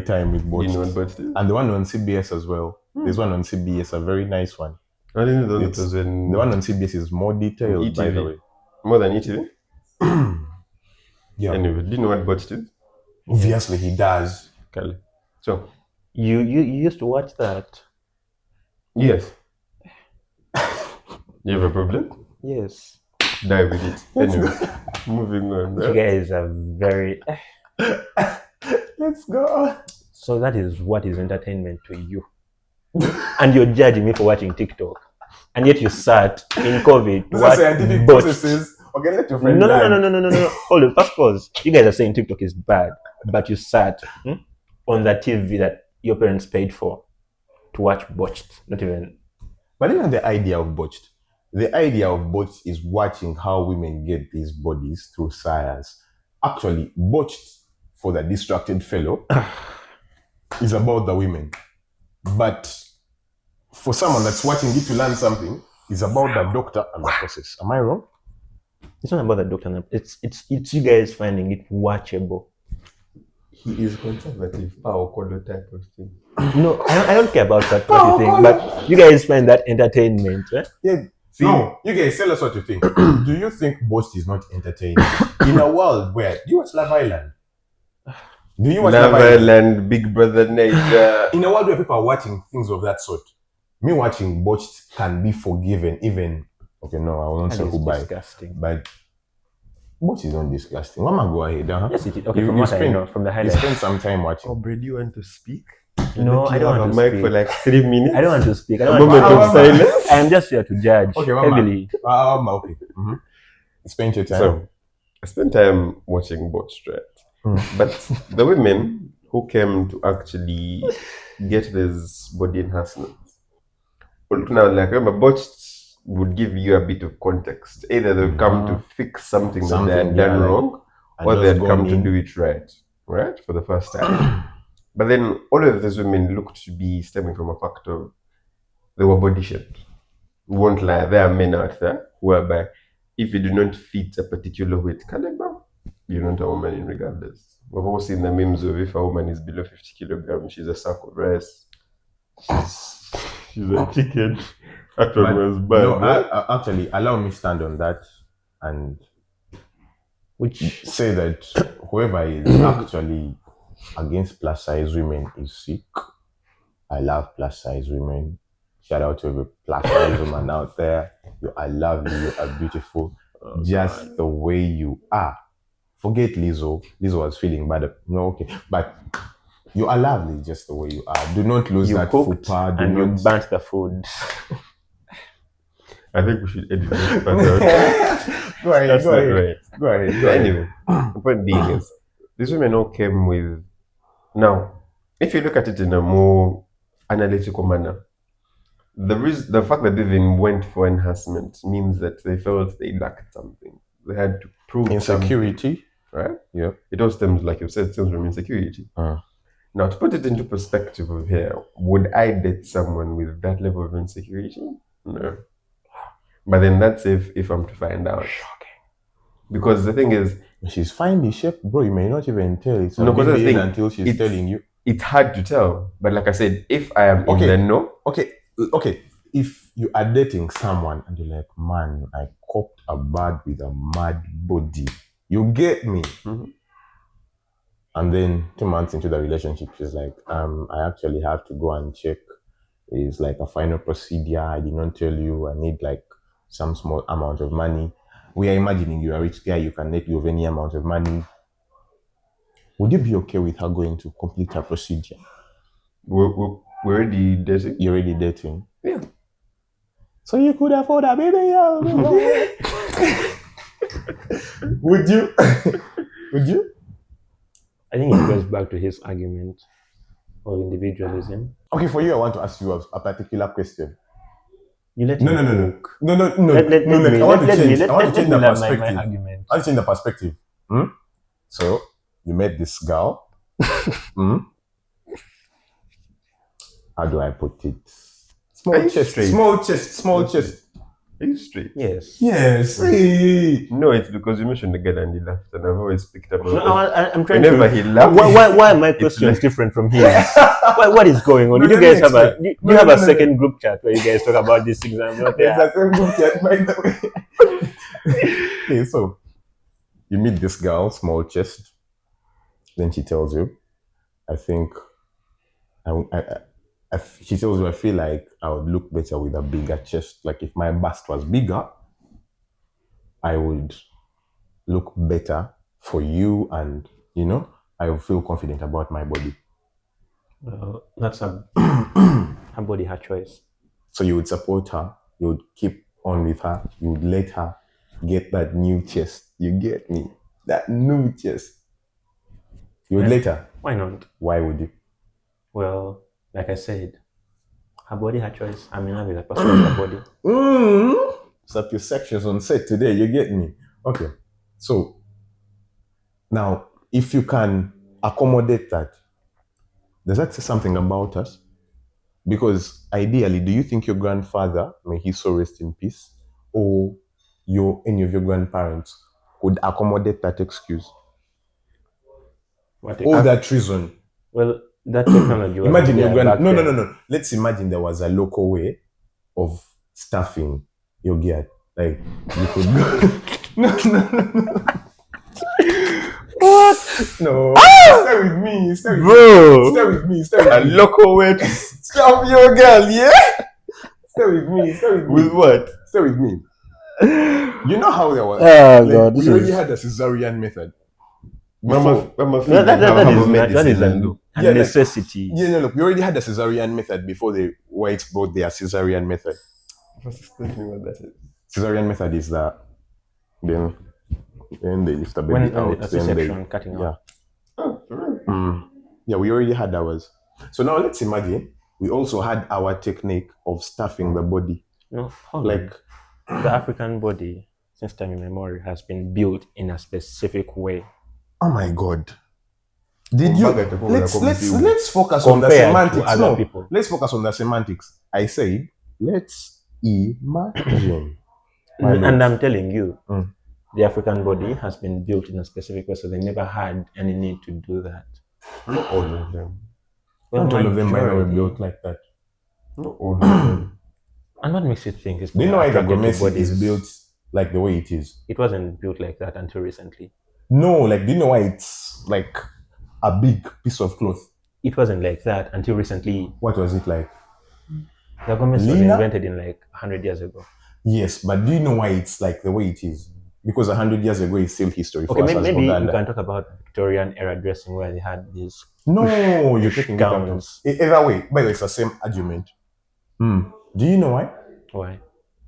time with Botched. You know what Botched is? And the one on CBS as well. There's one on CBS, a very nice one. I didn't know that The one on CBS is more detailed, by the way. More than ETV? Yeah. Anyway, do you know what Botched is? Obviously, he does. Kale. So, You used to watch that? yes. You have a problem? Yes. Die with it. Anyway, moving on. You guys are very... Let's go. So that is what is entertainment to you. And you're judging me for watching TikTok. And yet you sat in COVID. These are scientific processes. Okay, let your friend No. Hold on. First pause. You guys are saying TikTok is bad. But you sat on the TV that your parents paid for to watch Botched. Not even... But even the idea of Botched. The idea of Botched is watching how women get these bodies through science. Actually, Botched, for the distracted fellow, is about the women. But for someone that's watching it to learn something, it's about the doctor and the process. Am I wrong? It's not about the doctor. It's you guys finding it watchable. He is conservative, power color type of thing. No, I don't care about that what you think, but you guys find that entertainment, right? Yeah. See, no, you guys tell us what you think. Do you think Botched is not entertaining? In a world where... Do you watch Love Island? Do you watch Love Island, Big Brother Nature? In a world where people are watching things of that sort, me watching Botched can be forgiven even... Okay, no, I won't say who by. Disgusting. But Botched is not disgusting. Mama, go ahead. Yes, it is. Okay, from what I know, from the You highlights. spend some time watching. Aubrey, do you want to speak? No, I don't want to mic speak. for like 3 minutes. I don't want to speak. I A don't moment want of to silence. I am just here to judge Okay, Mama. heavily. Okay. Spend your time. So, I spent time watching Botched, right? But the women who came to actually get this body enhancement, now, like, remember, Botched would give you a bit of context. Either they've come to fix something that they had done wrong, or they had come to do it right, for the first time. But then all of these women looked to be stemming from a fact of they were body shaped. We won't lie, there are men out there whereby if you do not fit a particular weight caliber, you're not a woman regardless. We've all seen the memes of if a woman is below 50 kilograms, she's a sack of rice. She's a chicken. That one was bad. No, right? actually, allow me stand on that and Which say that whoever is actually against plus size women is sick. I love plus size women. Shout out to every plus size woman out there. You are lovely, you are beautiful, just the way you are. Forget Lizzo. Lizzo was feeling bad. No, okay. But you are lovely just the way you are. Do not lose you that cooked fupa. and you burnt the food. I think we should edit this part out. Go ahead, That's go not ahead. right. Go ahead. But anyway, the point being is, these women all came with... Now, if you look at it in a more analytical manner, the fact that they even went for enhancement means that they felt they lacked something. They had to prove Insecurity. right? Yep. It all stems, like you said, stems from insecurity. Now, to put it into perspective of here, would I date someone with that level of insecurity? No. But then that's if I'm to find out. Shocking. Because the thing is, She's fine the shape, bro. You may not even tell. It's No, 'cause that's the thing. until she's telling you. it's hard to tell. But like I said, if I am Okay. in the know, Okay. If you are dating someone and you're like, man, I copped a bird with a mad body. You get me? Mhm. And then 2 months into the relationship, she's like, I actually have to go and check. It's like a final procedure. I did not tell you. I need like some small amount of money. We are imagining you're a rich guy. You can let you of any amount of money. Would you be okay with her going to complete her procedure? We're already dating. You're already dating. Yeah. So you could afford a BBL. Would you? Would you? I think it goes back to his argument of individualism. Okay, for you, I want to ask you a particular question. You let No. him Let me I want to change the land perspective. my argument. I want to change the perspective. So you met this girl. How do I put it? Small chest. Are you straight? Yes. Yes. Hey. No, it's because you mentioned the girl and he laughed, and I've always picked up on No, I'm trying whenever to. he laughs. Why are my questions different from his? What is going on? No, Did you let me guys have a? explain. Do you have a second group chat where you guys talk about this exam? There's a same group chat, by the way. Okay, so you meet this girl, small chest. Then she tells you, I think, she tells you, I feel like I would look better with a bigger chest. Like if my bust was bigger, I would look better for you, and I would feel confident about my body. Well, that's her body, her choice. So you would support her, you would keep on with her, you would let her get that new chest. You get me? That new chest. You would let her. Why not? Why would you? Well, like I said, her body, her choice. I'm in love with a person with her body. Sapiosexuals on set today, you get me? Okay. So now, if you can accommodate that, does that say something about us? Because ideally, do you think your grandfather, may he so rest in peace, or any of your grandparents could accommodate that excuse? That reason? Well, that technology was Imagine there your grand. back then. No. Let's imagine there was a local way of staffing your gear. Like you could go. No. What? No. Stay with me. Bro. Stay with me. A local way to Stop your girl, yeah? Stay with me. with what? Stay with me. You know how there was. Oh, like, God, we already had a cesarean method. Mama That is a necessity. Look, we already had a cesarean method before the whites brought their cesarean method. Just explain me what that is. Cesarean method is that then they lift the baby out. A C-section, cutting out. Oh, for real? Yeah, we already had ours. So now let's imagine we also had our technique of stuffing the body. No, like the African body, since time immemorial, has been built in a specific way. Oh my God! Did you? Let's focus on the Compared semantics. to other people. Let's focus on the semantics. I said, let's imagine. And I'm telling you, the African body has been built in a specific way, so they never had any need to do that. Not all of them. Not all of them, by the way, built like that. Not all of them. And what makes you think it's Do you know why the attracted to Gomesi is built like the way it is? It wasn't built like that until recently. No, like, do you know why it's like a big piece of cloth? It wasn't like that until recently. What was it like? The Gomesi was invented in like 100 years ago. Yes, but do you know why it's like the way it is? Because 100 years ago is still history for us as maybe Uganda. you can talk about Victorian era dressing where they had these. No, you're taking gowns. Either way, by the way, it's the same argument. Do you know why? Why?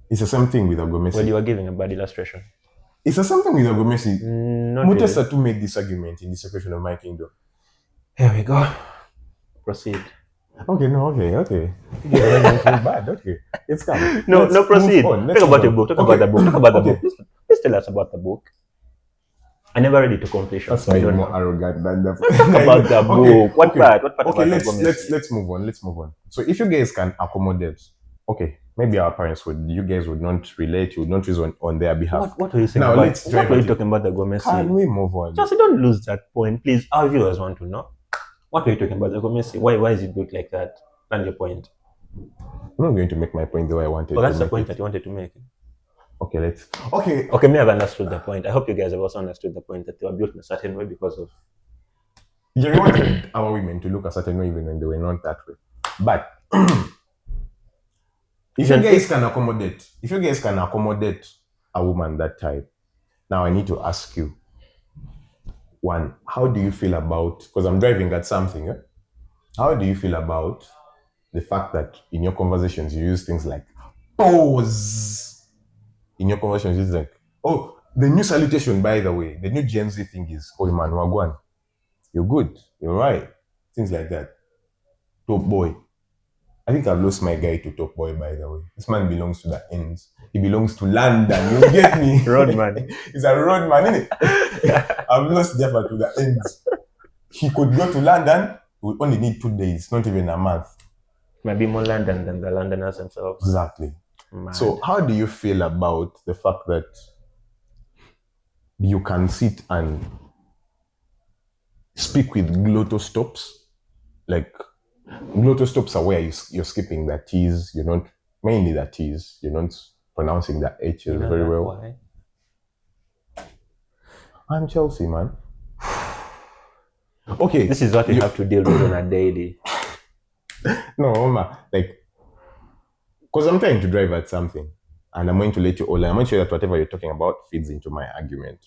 It's the same thing with Agomesi. Well, you are giving a bad illustration. It's the same thing with Agomesi. Not Mutesa really. to make this argument in the separation of my kingdom. Here we go. Proceed. Okay. You're making me feel bad. Okay, it's coming. No, proceed. Talk about the book. Talk about the book. Please tell us about the book. I never read it to completion. That's so I way don't more know. arrogant than the. Talk about the book. What part? What part? Okay, about the let's move on. So if you guys can accommodate, okay, maybe our parents would. You guys would not relate. You would not reason on their behalf. What were you saying Now about? let's What were you talking about the Gomesi? Can we move on? Just don't lose that point, please. Our viewers want to know. What were you talking about the Gomesi? Why is it built like that? That's your point. I'm not going to make my point the way I wanted. Well, that's to the point make that you wanted to make. Okay, let's. Okay. Okay, me have understood the point. I hope you guys have also understood the point that they were built in a certain way because of. Yeah, we wanted our women to look a certain way even when they were not that way. But if you guys can accommodate a woman that type, now I need to ask you. One, how do you feel about? Because I'm driving at something. How do you feel about the fact that in your conversations you use things like pause. In your conversations, it's like, oh, the new salutation, by the way, the new Gen Z thing is, oh man, wagwan. You're good. You're right. Things like that. Top boy. I think I've lost my guy to Top Boy, by the way. This man belongs to the ends. He belongs to London. You get me? Roadman. He's a roadman, isn't it? I've lost Jafar to the ends. He could go to London. We would only need 2 days, not even a month. Maybe more London than the Londoners themselves. Exactly. Mad. So how do you feel about the fact that you can sit and speak with glottostops? Like, glottostops are where you're skipping the T's, you're not, mainly the T's, you're not pronouncing the H's You know very that well. why? I'm Chelsea, man. Okay. This is what you have to deal with on a daily. No, Oma, like, because I'm trying to drive at something, and I'm going to let you all, I'm going to show you that whatever you're talking about feeds into my argument.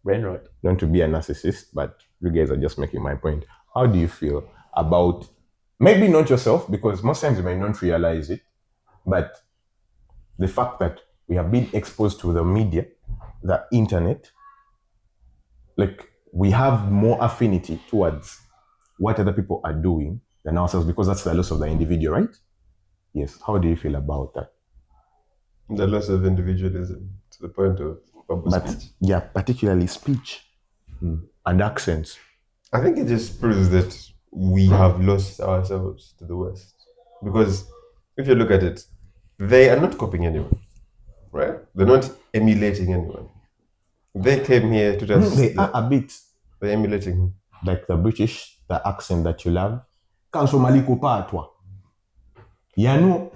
Brain rot. Not to be a narcissist, but you guys are just making my point. How do you feel about, maybe not yourself, because most times you may not realize it, but the fact that we have been exposed to the media, the internet, like, we have more affinity towards what other people are doing than ourselves, because that's the loss of the individual, right? Yes. How do you feel about that? The loss of individualism to the point of speech. Yeah, particularly speech and accents. I think it just proves that we have lost ourselves to the West. Because if you look at it, they are not copying anyone, right? They're not emulating anyone. They came here to just... They are a bit. They're emulating who? Like the British, the accent that you love. Kansomaliko patwa. Yeah, no.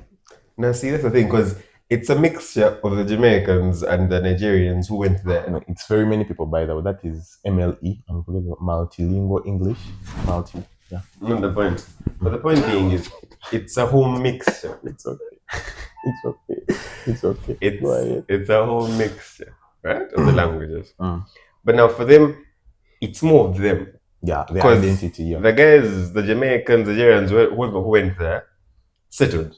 Now, see, that's the thing, because it's a mixture of the Jamaicans and the Nigerians who went there. No, it's very many people, by the way. That is MLE. I'm forgetting multilingual English. Yeah. Not the point. But the point being is, it's a whole mixture. It's okay. It's okay. It's okay. It's a whole mixture, right, of the languages. But now for them, it's more of them. Yeah, their identity. Yeah. The guys, the Jamaicans, the Nigerians, whoever who went there, settled,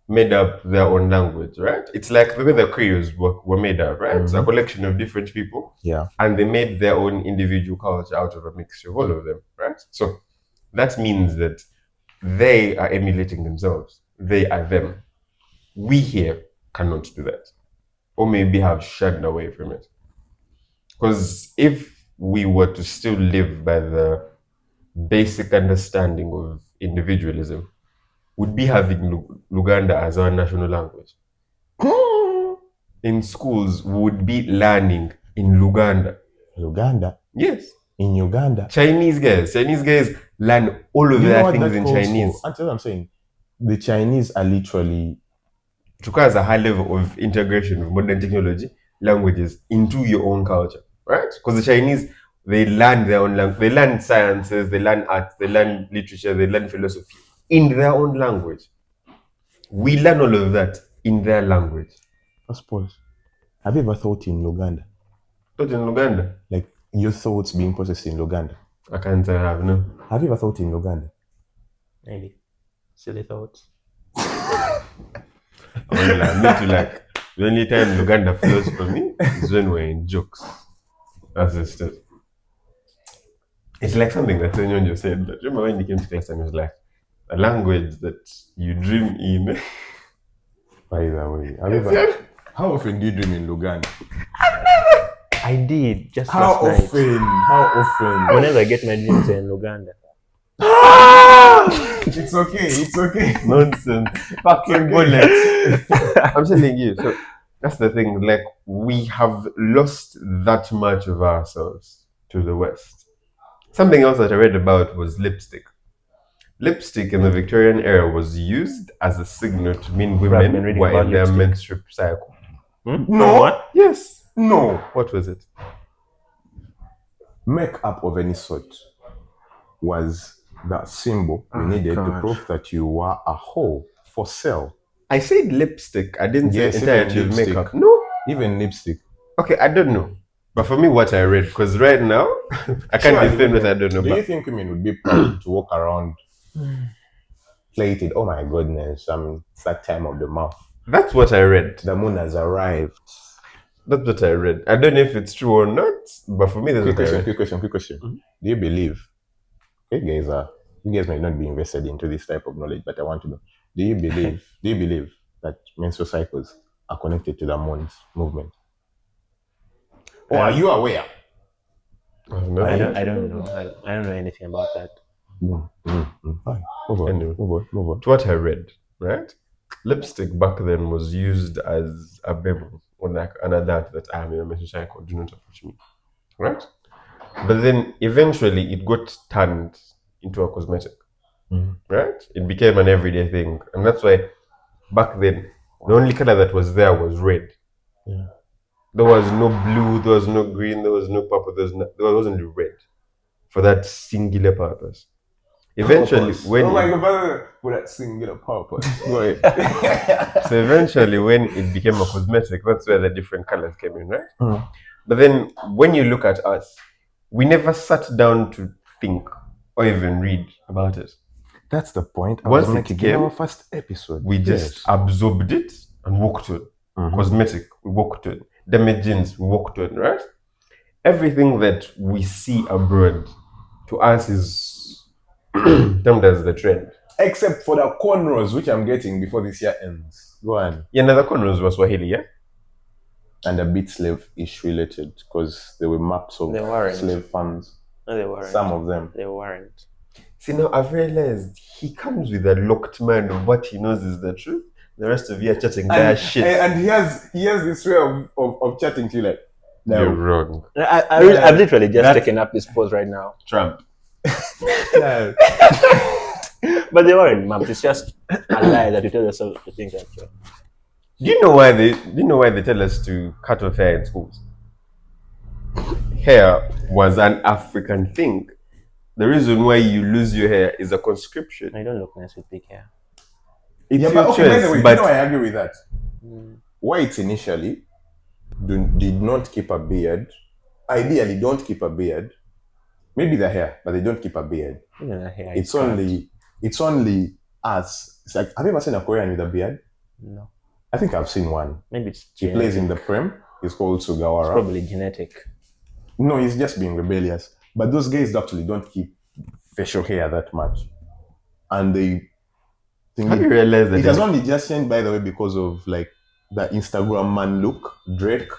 made up their own language, right? It's like the way the Creoles were made up, right? It's a collection of different people. Yeah. And they made their own individual culture out of a mixture of all of them, right? So that means that they are emulating themselves. They are them. We here cannot do that. Or maybe have shunned away from it. Because if we were to still live by the basic understanding of individualism, we'd be having Luganda as our national language. In schools, we would be learning in Luganda. Luganda? Yes. In Uganda? Chinese guys learn all of their things in Chinese. That's what I'm saying. The Chinese are literally... It requires a high level of integration of modern technology, languages into your own culture, right? Because the Chinese, they learn their own language, they learn sciences, they learn arts, they learn literature, they learn philosophy in their own language. We learn all of that in their language. I suppose. Have you ever thought in Luganda? Thought in Luganda? Like your thoughts being processed in Luganda? I can't say I have, no. Have you ever thought in Luganda? Maybe. Silly thoughts. The only time Luganda flows for me is when we're in jokes. That's just it. It's like something that Senyon said. But remember when he came to class and he was like, a language that you dream in. By the way, how often do you dream in Luganda? I did, just How last night. often? How often? Whenever I get my dreams in Uganda. It's okay. It's okay. Nonsense. Fucking bullets. I'm telling you. So that's the thing. Like, we have lost that much of ourselves to the West. Something else that I read about was lipstick. Lipstick in the Victorian era was used as a signal to mean women were in their menstrual cycle. No. What? Yes. No. What was it? Makeup of any sort was that symbol you needed to prove that you were a hoe for sale. I said lipstick. I didn't say entirety of lipstick. makeup. No. Even lipstick. Okay, I don't know. But for me, what I read, because right now, I can't defend what I don't know. Do you think women would be proud to walk around inflated. Oh my goodness, it's that time of the month. That's what I read. The moon has arrived. That's what I read. I don't know if it's true or not, but for me, that's Quick what I question, read. quick question. Mhm. Do you believe? You guys might not be invested into this type of knowledge, but I want to know. Do you believe that menstrual cycles are connected to the moon's movement? Or are you aware? I've never I heard. don't know. I don't know anything about that. Fine. Move on. Anyway. Move on. To what I read, right? Lipstick back then was used as a memo or like an alert that I am in a menstrual cycle, do not approach me. Right? But then eventually it got turned into a cosmetic. Right? It became an everyday thing. And that's why back then the only color that was there was red. Yeah. There was no blue, there was no green, there was no purple, there was only red for that singular purpose. Eventually, when for that singular purpose. Go ahead. so eventually, when it became a cosmetic, that's where the different colors came in, right? Mm. But then, when you look at us, we never sat down to think or even read about it. That's the point. Once it making came, our first episode. We just absorbed it and walked on. Cosmetic, we walked on. Damaged jeans, we walked on, right? Everything that we see abroad to us is termed as the trend. Except for the cornrows, which I'm getting before this year ends. Go on. Yeah, another cornrows was Swahili, yeah? And a bit slave-ish related, because there were maps of They weren't. slave farms. No, they weren't. Some of them. They weren't. See, now I've realized he comes with a locked mind of what he knows is the truth. The rest of you are chatting their shit. And he has this way of chatting to you like, no. You're wrong. I've literally just taken up this pose right now. Trump. No. But they weren't, ma'am. It's just a lie that you tell yourself to think that. Do you know why they tell us to cut off hair in schools? Hair was an African thing. The reason why you lose your hair is a conscription. I don't look nice with big hair. It's Yeah, your but okay, by choice, the way, but I agree with that. Whites initially did not keep a beard. Ideally, don't keep a beard. Maybe the hair, but they don't keep a beard. Hair It's only us. It's like, have you ever seen a Korean with a beard? No. I think I've seen one. Maybe it's He genetic. plays in the Prem. He's called It's Sugawara. probably genetic. No, he's just being rebellious. But those guys actually don't keep facial hair that much. And they think have you realized that it has only just changed, by the way, because of like the Instagram man look, Drake,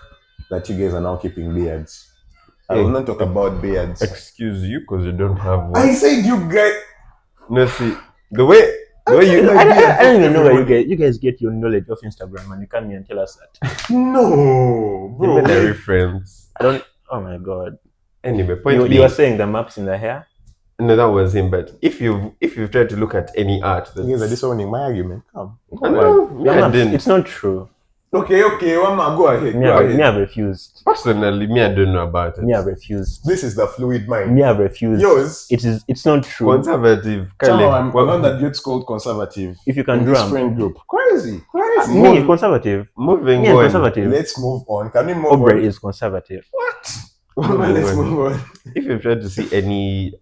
that you guys are now keeping beards. I will not talk about beards. excuse you because you don't have one. I said you guys. No, see, the way you I don't even know where you guys get your knowledge of Instagram and you come here and tell us that. No, you bro. made a reference. I don't. Oh my god. Anyway, point You being, were saying the maps in the hair? no, that was him. But if you've tried to look at any art, You guys are disowning my argument. Come. I know, me, I didn't. It's not true. Okay, one more. Go ahead. Me, I've refused. Personally, me, I don't know about it. Me, I've refused. This is the fluid mind. Me, I've refused. Yours. It's not true. Conservative. Chalo, I'm on that gets called conservative. If you can in this drum. friend group. Crazy. Me, conservative. Moving Me, I'm on. conservative. Let's move on. Can we move Aubrey on? is conservative. Let's move on. If you've tried to see any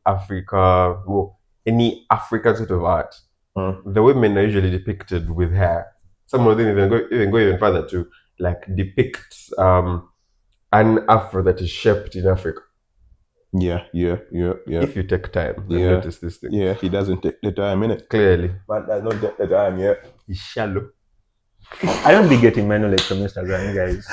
any African sort of art, the women are usually depicted with hair. Some of them even go even further to like depict an afro that is shaped in Africa. Yeah. If you take time, you Yeah. notice this thing. Yeah, he doesn't take the time, innit? Clearly, But I don't take the time yet. it's shallow. I don't be getting my knowledge from Instagram, you guys.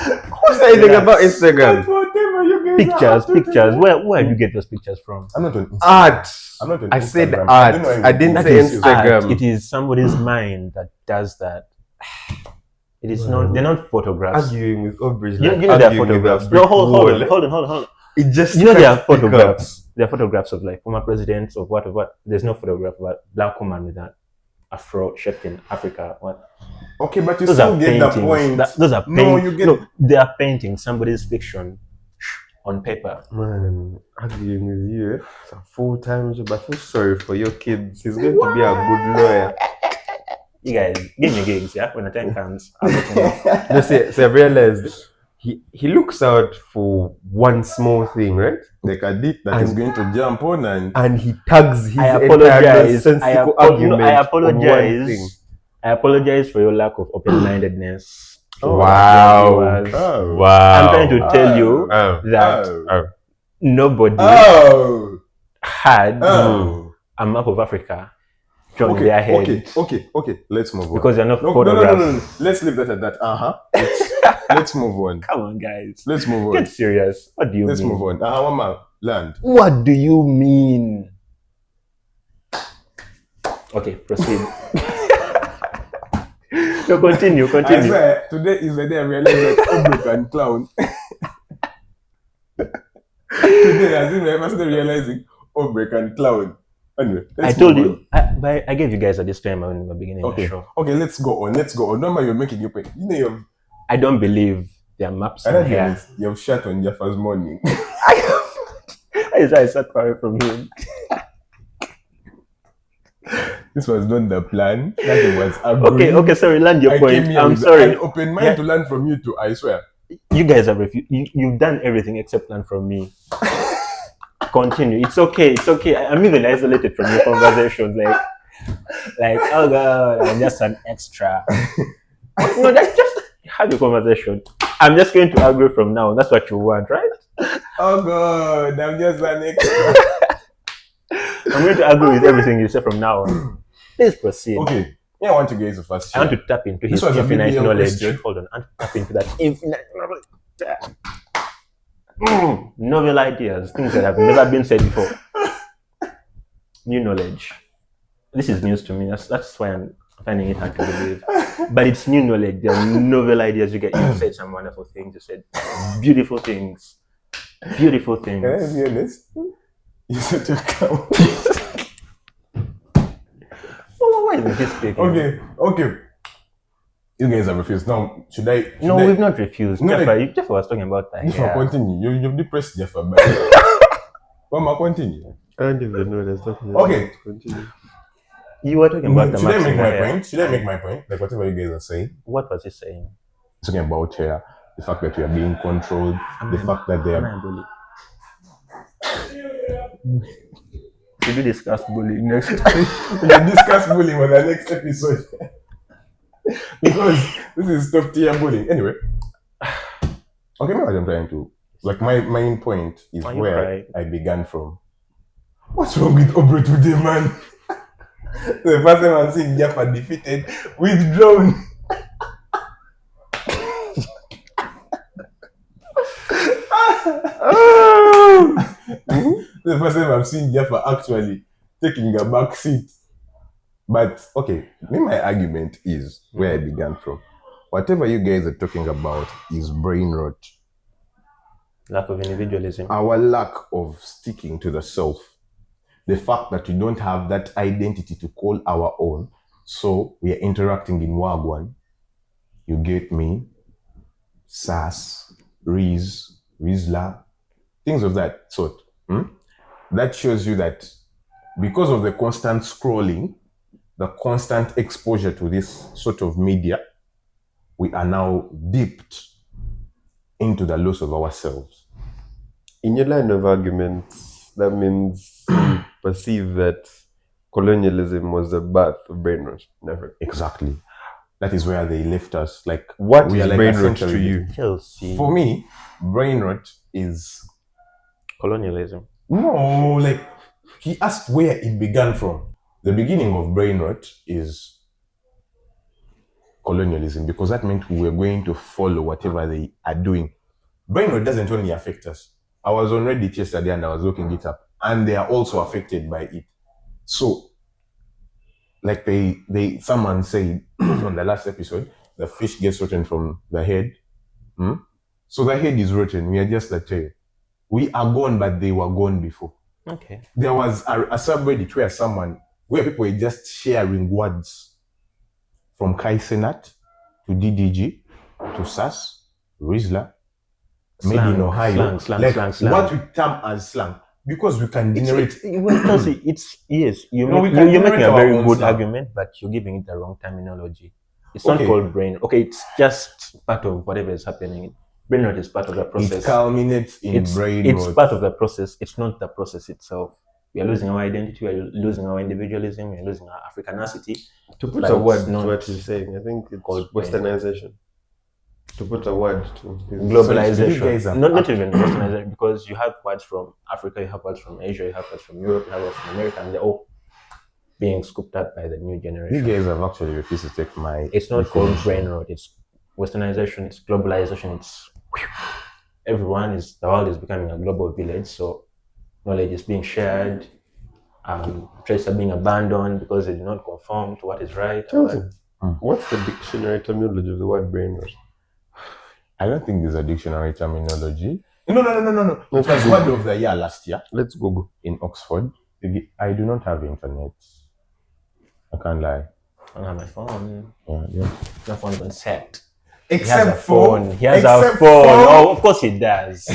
What's anything about Instagram? Whatever you guys Pictures. Where do you get those pictures from? I'm not on Instagram. Art. I'm not on I said Instagram. art. don't know if I didn't that say is Instagram. Art. It is somebody's mind that does that. It is not. They're not photographs. Arguing with Aubrey. You know there are photographs. No, hold on. It just You know there are cracked me up. photographs. There are photographs of like former presidents of what. There's no photograph of a black woman with an afro shaped in Africa. What? Okay, but you Those still are get paintings. the point. Those are No, paintings. you get- No, they are paintings. Somebody's fiction on paper. Man, arguing with you, it's a full-time job. I feel sorry for your kids. He's going to be a good lawyer. You guys, give me gigs, yeah? When the time comes, I'll let you know. No, see, I've realized he looks out for one small thing, right? Like a dick that is going to jump on And he tags his I entire apologize. nonsensical I argument on one thing. apologize. I apologize for your lack of open-mindedness. Wow. Viewers. Oh. Wow. I'm trying to tell you that nobody had a map of Africa drawn in their head. Okay. Let's move on. Because you're not No. photographs. Let's leave that at that. Let's move on. Come on, guys. Let's move on. Get serious. What do you Let's mean? move on. Mama, land. What do you mean? Okay, proceed. So continue. I swear, today is the day I realized that Aubrey can clown. Today, as in my first day realizing Aubrey can clown. Anyway, I told you. I gave you guys a disclaimer in the beginning of the Okay. show. Okay, let's go on. Remember, you're making your point. You know, I don't believe there are maps I in don't be here. honest. You've shot on Jafar's morning. I sat far away from him. This was not the plan. That was agreed. Okay, sorry, land your I point. came here I'm with sorry. an open mind to learn from you too, I swear. You guys have refused. You've done everything except learn from me. Continue. It's okay. I'm even isolated from your conversations. Like, oh God, I'm just an extra. No, just have your conversation. I'm just going to argue from now. That's what you want, right? Oh God, I'm just an extra. I'm going to argue with everything you say from now on. Please proceed. Okay. Yeah, I want to get to first. I want to tap into his This was a infinite BBL knowledge. question. Hold on. I want to tap into that infinite knowledge. Novel ideas, things that have never been said before. New knowledge. This is news to me. That's why I'm finding it hard to believe. But it's new knowledge. There are novel ideas you get. You said some wonderful things. You said beautiful things. Beautiful things. Can I be honest? You're such a cow. Oh, why isn't he speaking? Okay. You guys have refused. Now, should I? No, we've not refused. No, Jafar was talking about that. Jafar, Yeah. continue. You've depressed Jafar. Mama, continue. I don't even know there's nothing. Okay. Continue. You were talking about the Should I maps make in my here. point? Should I make my point? Like whatever you guys are saying. What was he saying? Talking about here, the fact that we are being controlled, the fact that they are. Should we discuss bullying next time? We can discuss bullying on the next episode. Because this is top tier bullying. Anyway. Okay, now what I'm trying to. Like my main point is Why you where crying? I began from. What's wrong with Aubrey today, man? The first time I'm seeing Jafar defeated, withdrawn. The first time I'm seeing Jafar actually taking a back seat. But okay, my argument is where I began from. Whatever you guys are talking about is brain rot. Lack of individualism. Our lack of sticking to the self. The fact that we don't have that identity to call our own. So we are interacting in Wagwan. You get me? Sass, Riz, Rizla, things of that sort. That shows you that because of the constant scrolling, the constant exposure to this sort of media, we are now dipped into the loss of ourselves. In your line of arguments, that means you perceive that colonialism was the birth of brainwash. Never. Exactly. That is where they left us. Like, What we is are like brainwash essentially- to you? Chelsea. For me, brain rot is Colonialism. no, like he asked where it began from. The beginning of brain rot is colonialism because that meant we were going to follow whatever they are doing. Brain rot doesn't only affect us. I was on Reddit yesterday and I was looking it up, and they are also affected by it. So, like someone said on the last episode, the fish gets rotten from the head. So the head is rotten. We are just the tail. We are gone, but they were gone before. Okay. There was a subreddit where people were just sharing words from Kai Senat to DDG to SAS, Rizla, made in Ohio. Slang. What we term as slang. Because we can generate. Chelsea, yes. You're No, we making can generate a our very own good slang. argument, but you're giving it the wrong terminology. It's not Okay. called brain. Okay, it's just part of whatever is happening. brain rot is part of the process. It culminates in brain It's rot. part of the process. It's not the process itself. We are losing our identity. We are losing our individualism. We are losing our Africanacity. To put But a word it's to not what you're saying, I think it's called westernization. To put a word to his globalization. you guys have Not even westernization, because you have words from Africa, you have words from Asia, you have words from Europe, you have words from America, and they're all being scooped up by the new generation. You guys have actually refused to take my. It's not called definition. brain rot. It's westernization. It's globalization. It's the world is becoming a global village. So knowledge is being shared. Traits are being abandoned because they do not conform to what is right. Chelsea, what's the dictionary terminology of the word brain rot? I don't think there's a dictionary terminology. No. It was word of the year last year Let's Google. in Oxford. I do not have internet. I can't lie. I don't have my phone. Yeah. My phone's on set. Except He has a phone. Oh, of course he does.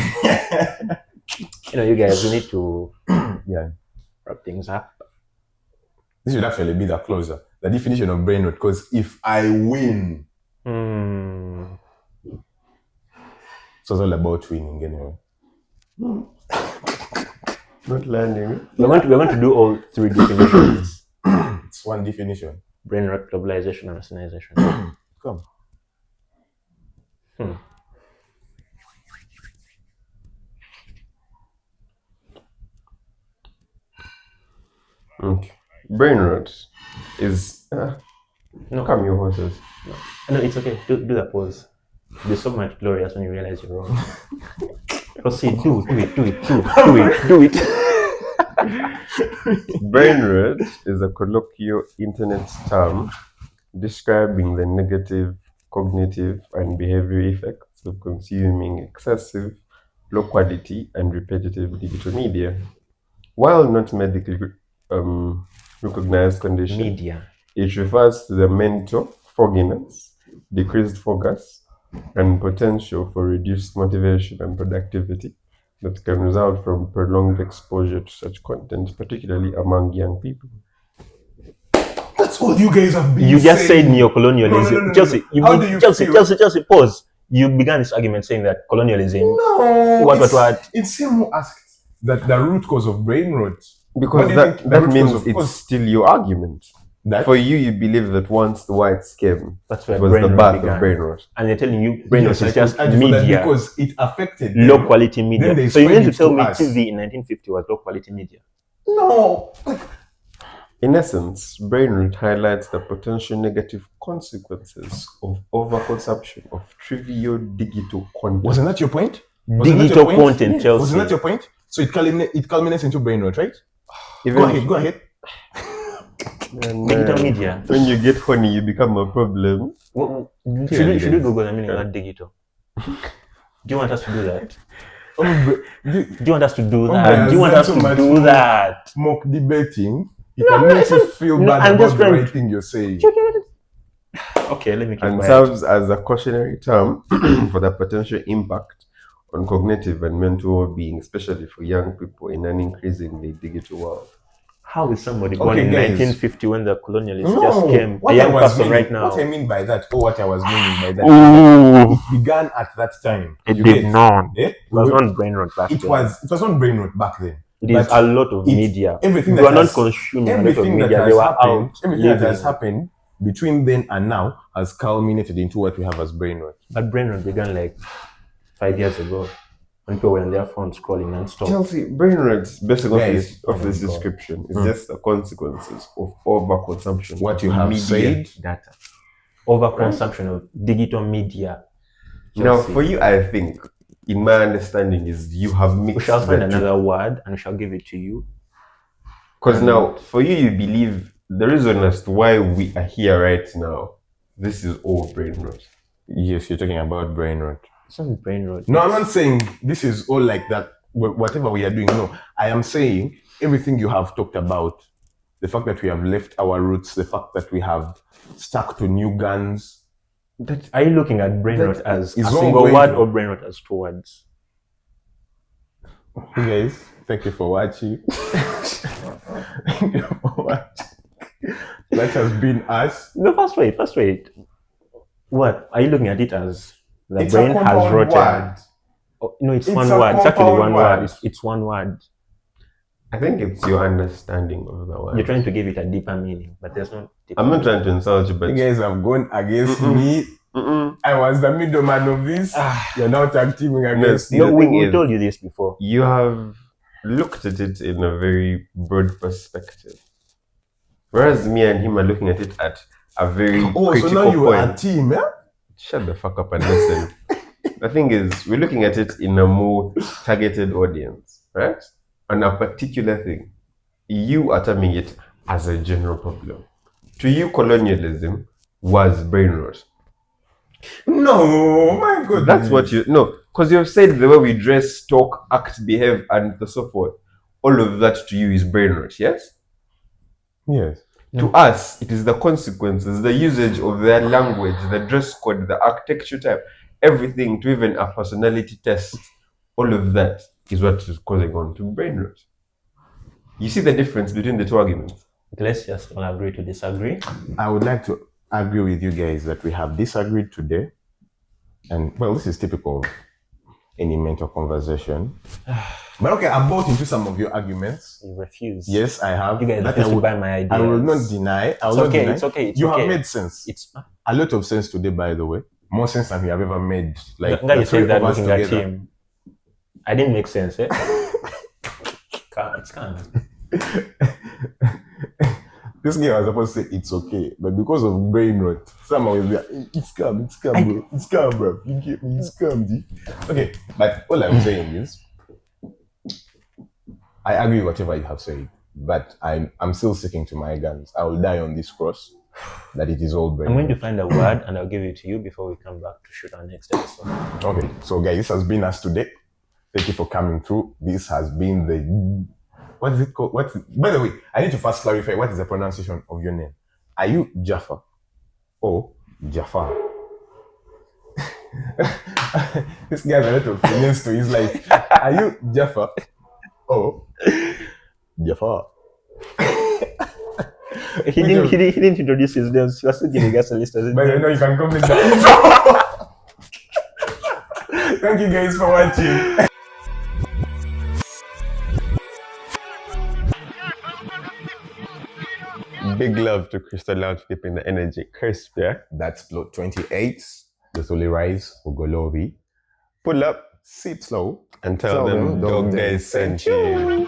You guys, we need to wrap things up. This should actually be the closer. The definition of brain rot, because if I win, so it's all about winning anyway. Not learning. We're going to do all three definitions. It's one definition. Brain rot, globalization, and westernization. Come. Okay. Brain rot is No, come your horses. no, it's okay. Do the pause. There's so much glorious when you realize you're wrong. Proceed. Do it. Brain rot is a colloquial internet term describing the negative cognitive and behavioral effects of consuming excessive, low quality, and repetitive digital media. While not medically recognized condition, Media. it refers to the mental fogginess, decreased focus, and potential for reduced motivation and productivity that can result from prolonged exposure to such content, particularly among young people. That's what you guys have been You just said saying. neocolonialism. No. Chelsea, How do you feel? Chelsea, pause. You began this argument saying that colonialism. No. What? It's him who asked that the root cause of brain rot. Because that means it's still your argument. That For you believe that once the whites came, That's it where was brain the rot birth began. of brain rot. And they're telling you brain rot Yes, is just I could argue for that media, because it affected low them. quality Then media. they So you spread mean to it tell to me us. TV in 1950 was low quality media? No. In essence, brain rot highlights the potential negative consequences of overconsumption of trivial digital content. Wasn't that your point? Digital content, Chelsea. Wasn't that your point? So it culminates into brain rot, right? Even Go ahead. And, Digital media. When you get horny, you become a problem. Should we Google the meaning of that digital? Do you want us to do that? Do you want us to do that? Do you want us to do that? Mock debating. It can make you feel bad I'm about just the trying right thing you're saying. Okay, let me keep And quiet. serves as a cautionary term for the potential impact on cognitive and mental well-being, especially for young people in an increasingly digital world. How is somebody born Okay, in guys. 1950 when the colonialists just came? What A young I was person meaning, right now. What I mean by that, or what I was meaning by that, Ooh, it began at that time. it You did get? not. Eh? It was not brain rot back It then. was not brain rot back then. It is but a lot of it- media. everything They that were not has- consuming a lot of Everything that media. They has were happened, out everything that has living. happened between then and now has culminated into what we have as brain rot. But brain rot began like 5 years ago when people were on their phones scrolling non-stop. Chelsea, brain rot, based on Guys, of oh this my God. description, is just the consequences of overconsumption. What of you have media. said. Data. Overconsumption of digital media. Now, Chelsea. for you, I think, in my understanding, is you have mixed. We shall find the two. another word and we shall give it to you. Because now, for you, you believe the reason as to why we are here right now, this is all brain rot. Yes, you're talking about brain rot. It's not brain rot. No, I'm not saying this is all like that, whatever we are doing. No, I am saying everything you have talked about, the fact that we have left our roots, the fact that we have stuck to new guns. Are you looking at brain That rot as a is all single going word to- or brain rot as two words? You guys, thank you for watching. Thank you for watching. That has been us. No, first wait. What? Are you looking at it as The It's brain a has compound rotten. word. Oh, no, it's It's one a word. It's actually compound one word. word. It's one word. I think it's your understanding of the word. You're trying to give it a deeper meaning, but there's no deeper I'm not meaning. trying to insult you, but You guys have gone against me. I was the middleman of this. You're now tag teaming against See, No, the we thing is, told you this before. you have looked at it in a very broad perspective, whereas me and him are looking at it at a very Oh, critical so now you are a point. team, yeah? Shut the fuck up and listen. The thing is, we're looking at it in a more targeted audience, right? On a particular thing. You are terming it as a general problem. To you, colonialism was brain rot. No, my goodness. That's what you no, because you've said the way we dress, talk, act, behave, and so forth. All of that to you is brain rot, yes? Yes. To us, it is the consequences, the usage of their language, the dress code, the architecture type, everything, to even a personality test. All of that is what is causing on to brain rot. You see the difference between the two arguments? Let's just all agree to disagree. I would like to agree with you guys that we have disagreed today. And, well, this is typical of any mental conversation. But okay, I bought into some of your arguments. You refuse. Yes, I have. You guys That refuse to buy my ideas. I will not deny. I will It's not okay, deny. it's okay, it's you okay. have made sense. It's A lot of sense today, by the way. More sense than we have ever made. Like, guy, the you three said that of us looking at together. him. I didn't make sense, eh? It's calm. This guy was supposed to say it's okay, but because of brain rot, somehow he's like, it's calm, bro. It's calm, bro. You get me? It's calm, G. Okay, but all I'm saying is, I agree with whatever you have said, but I'm still sticking to my guns. I will die on this cross that it is all brain I'm going to rot. find a word and I'll give it to you before we come back to shoot our next episode. Okay, so guys, this has been us today. Thank you for coming through. This has been the... What is it called? By the way, I need to first clarify what is the pronunciation of your name. Are you Jafar or Jafar? This guy has a lot of feelings to his life. Are you Jafar or Jafar? He didn't introduce his names. He was still giving us a list of his But names. you know you can complete that. Thank you guys for watching. Big love to Crystal Lounge keeping the energy crisp, yeah? That's plot 28. The Soli Rise, Ugolobi. Pull up, sit slow, And tell them dog days sent you.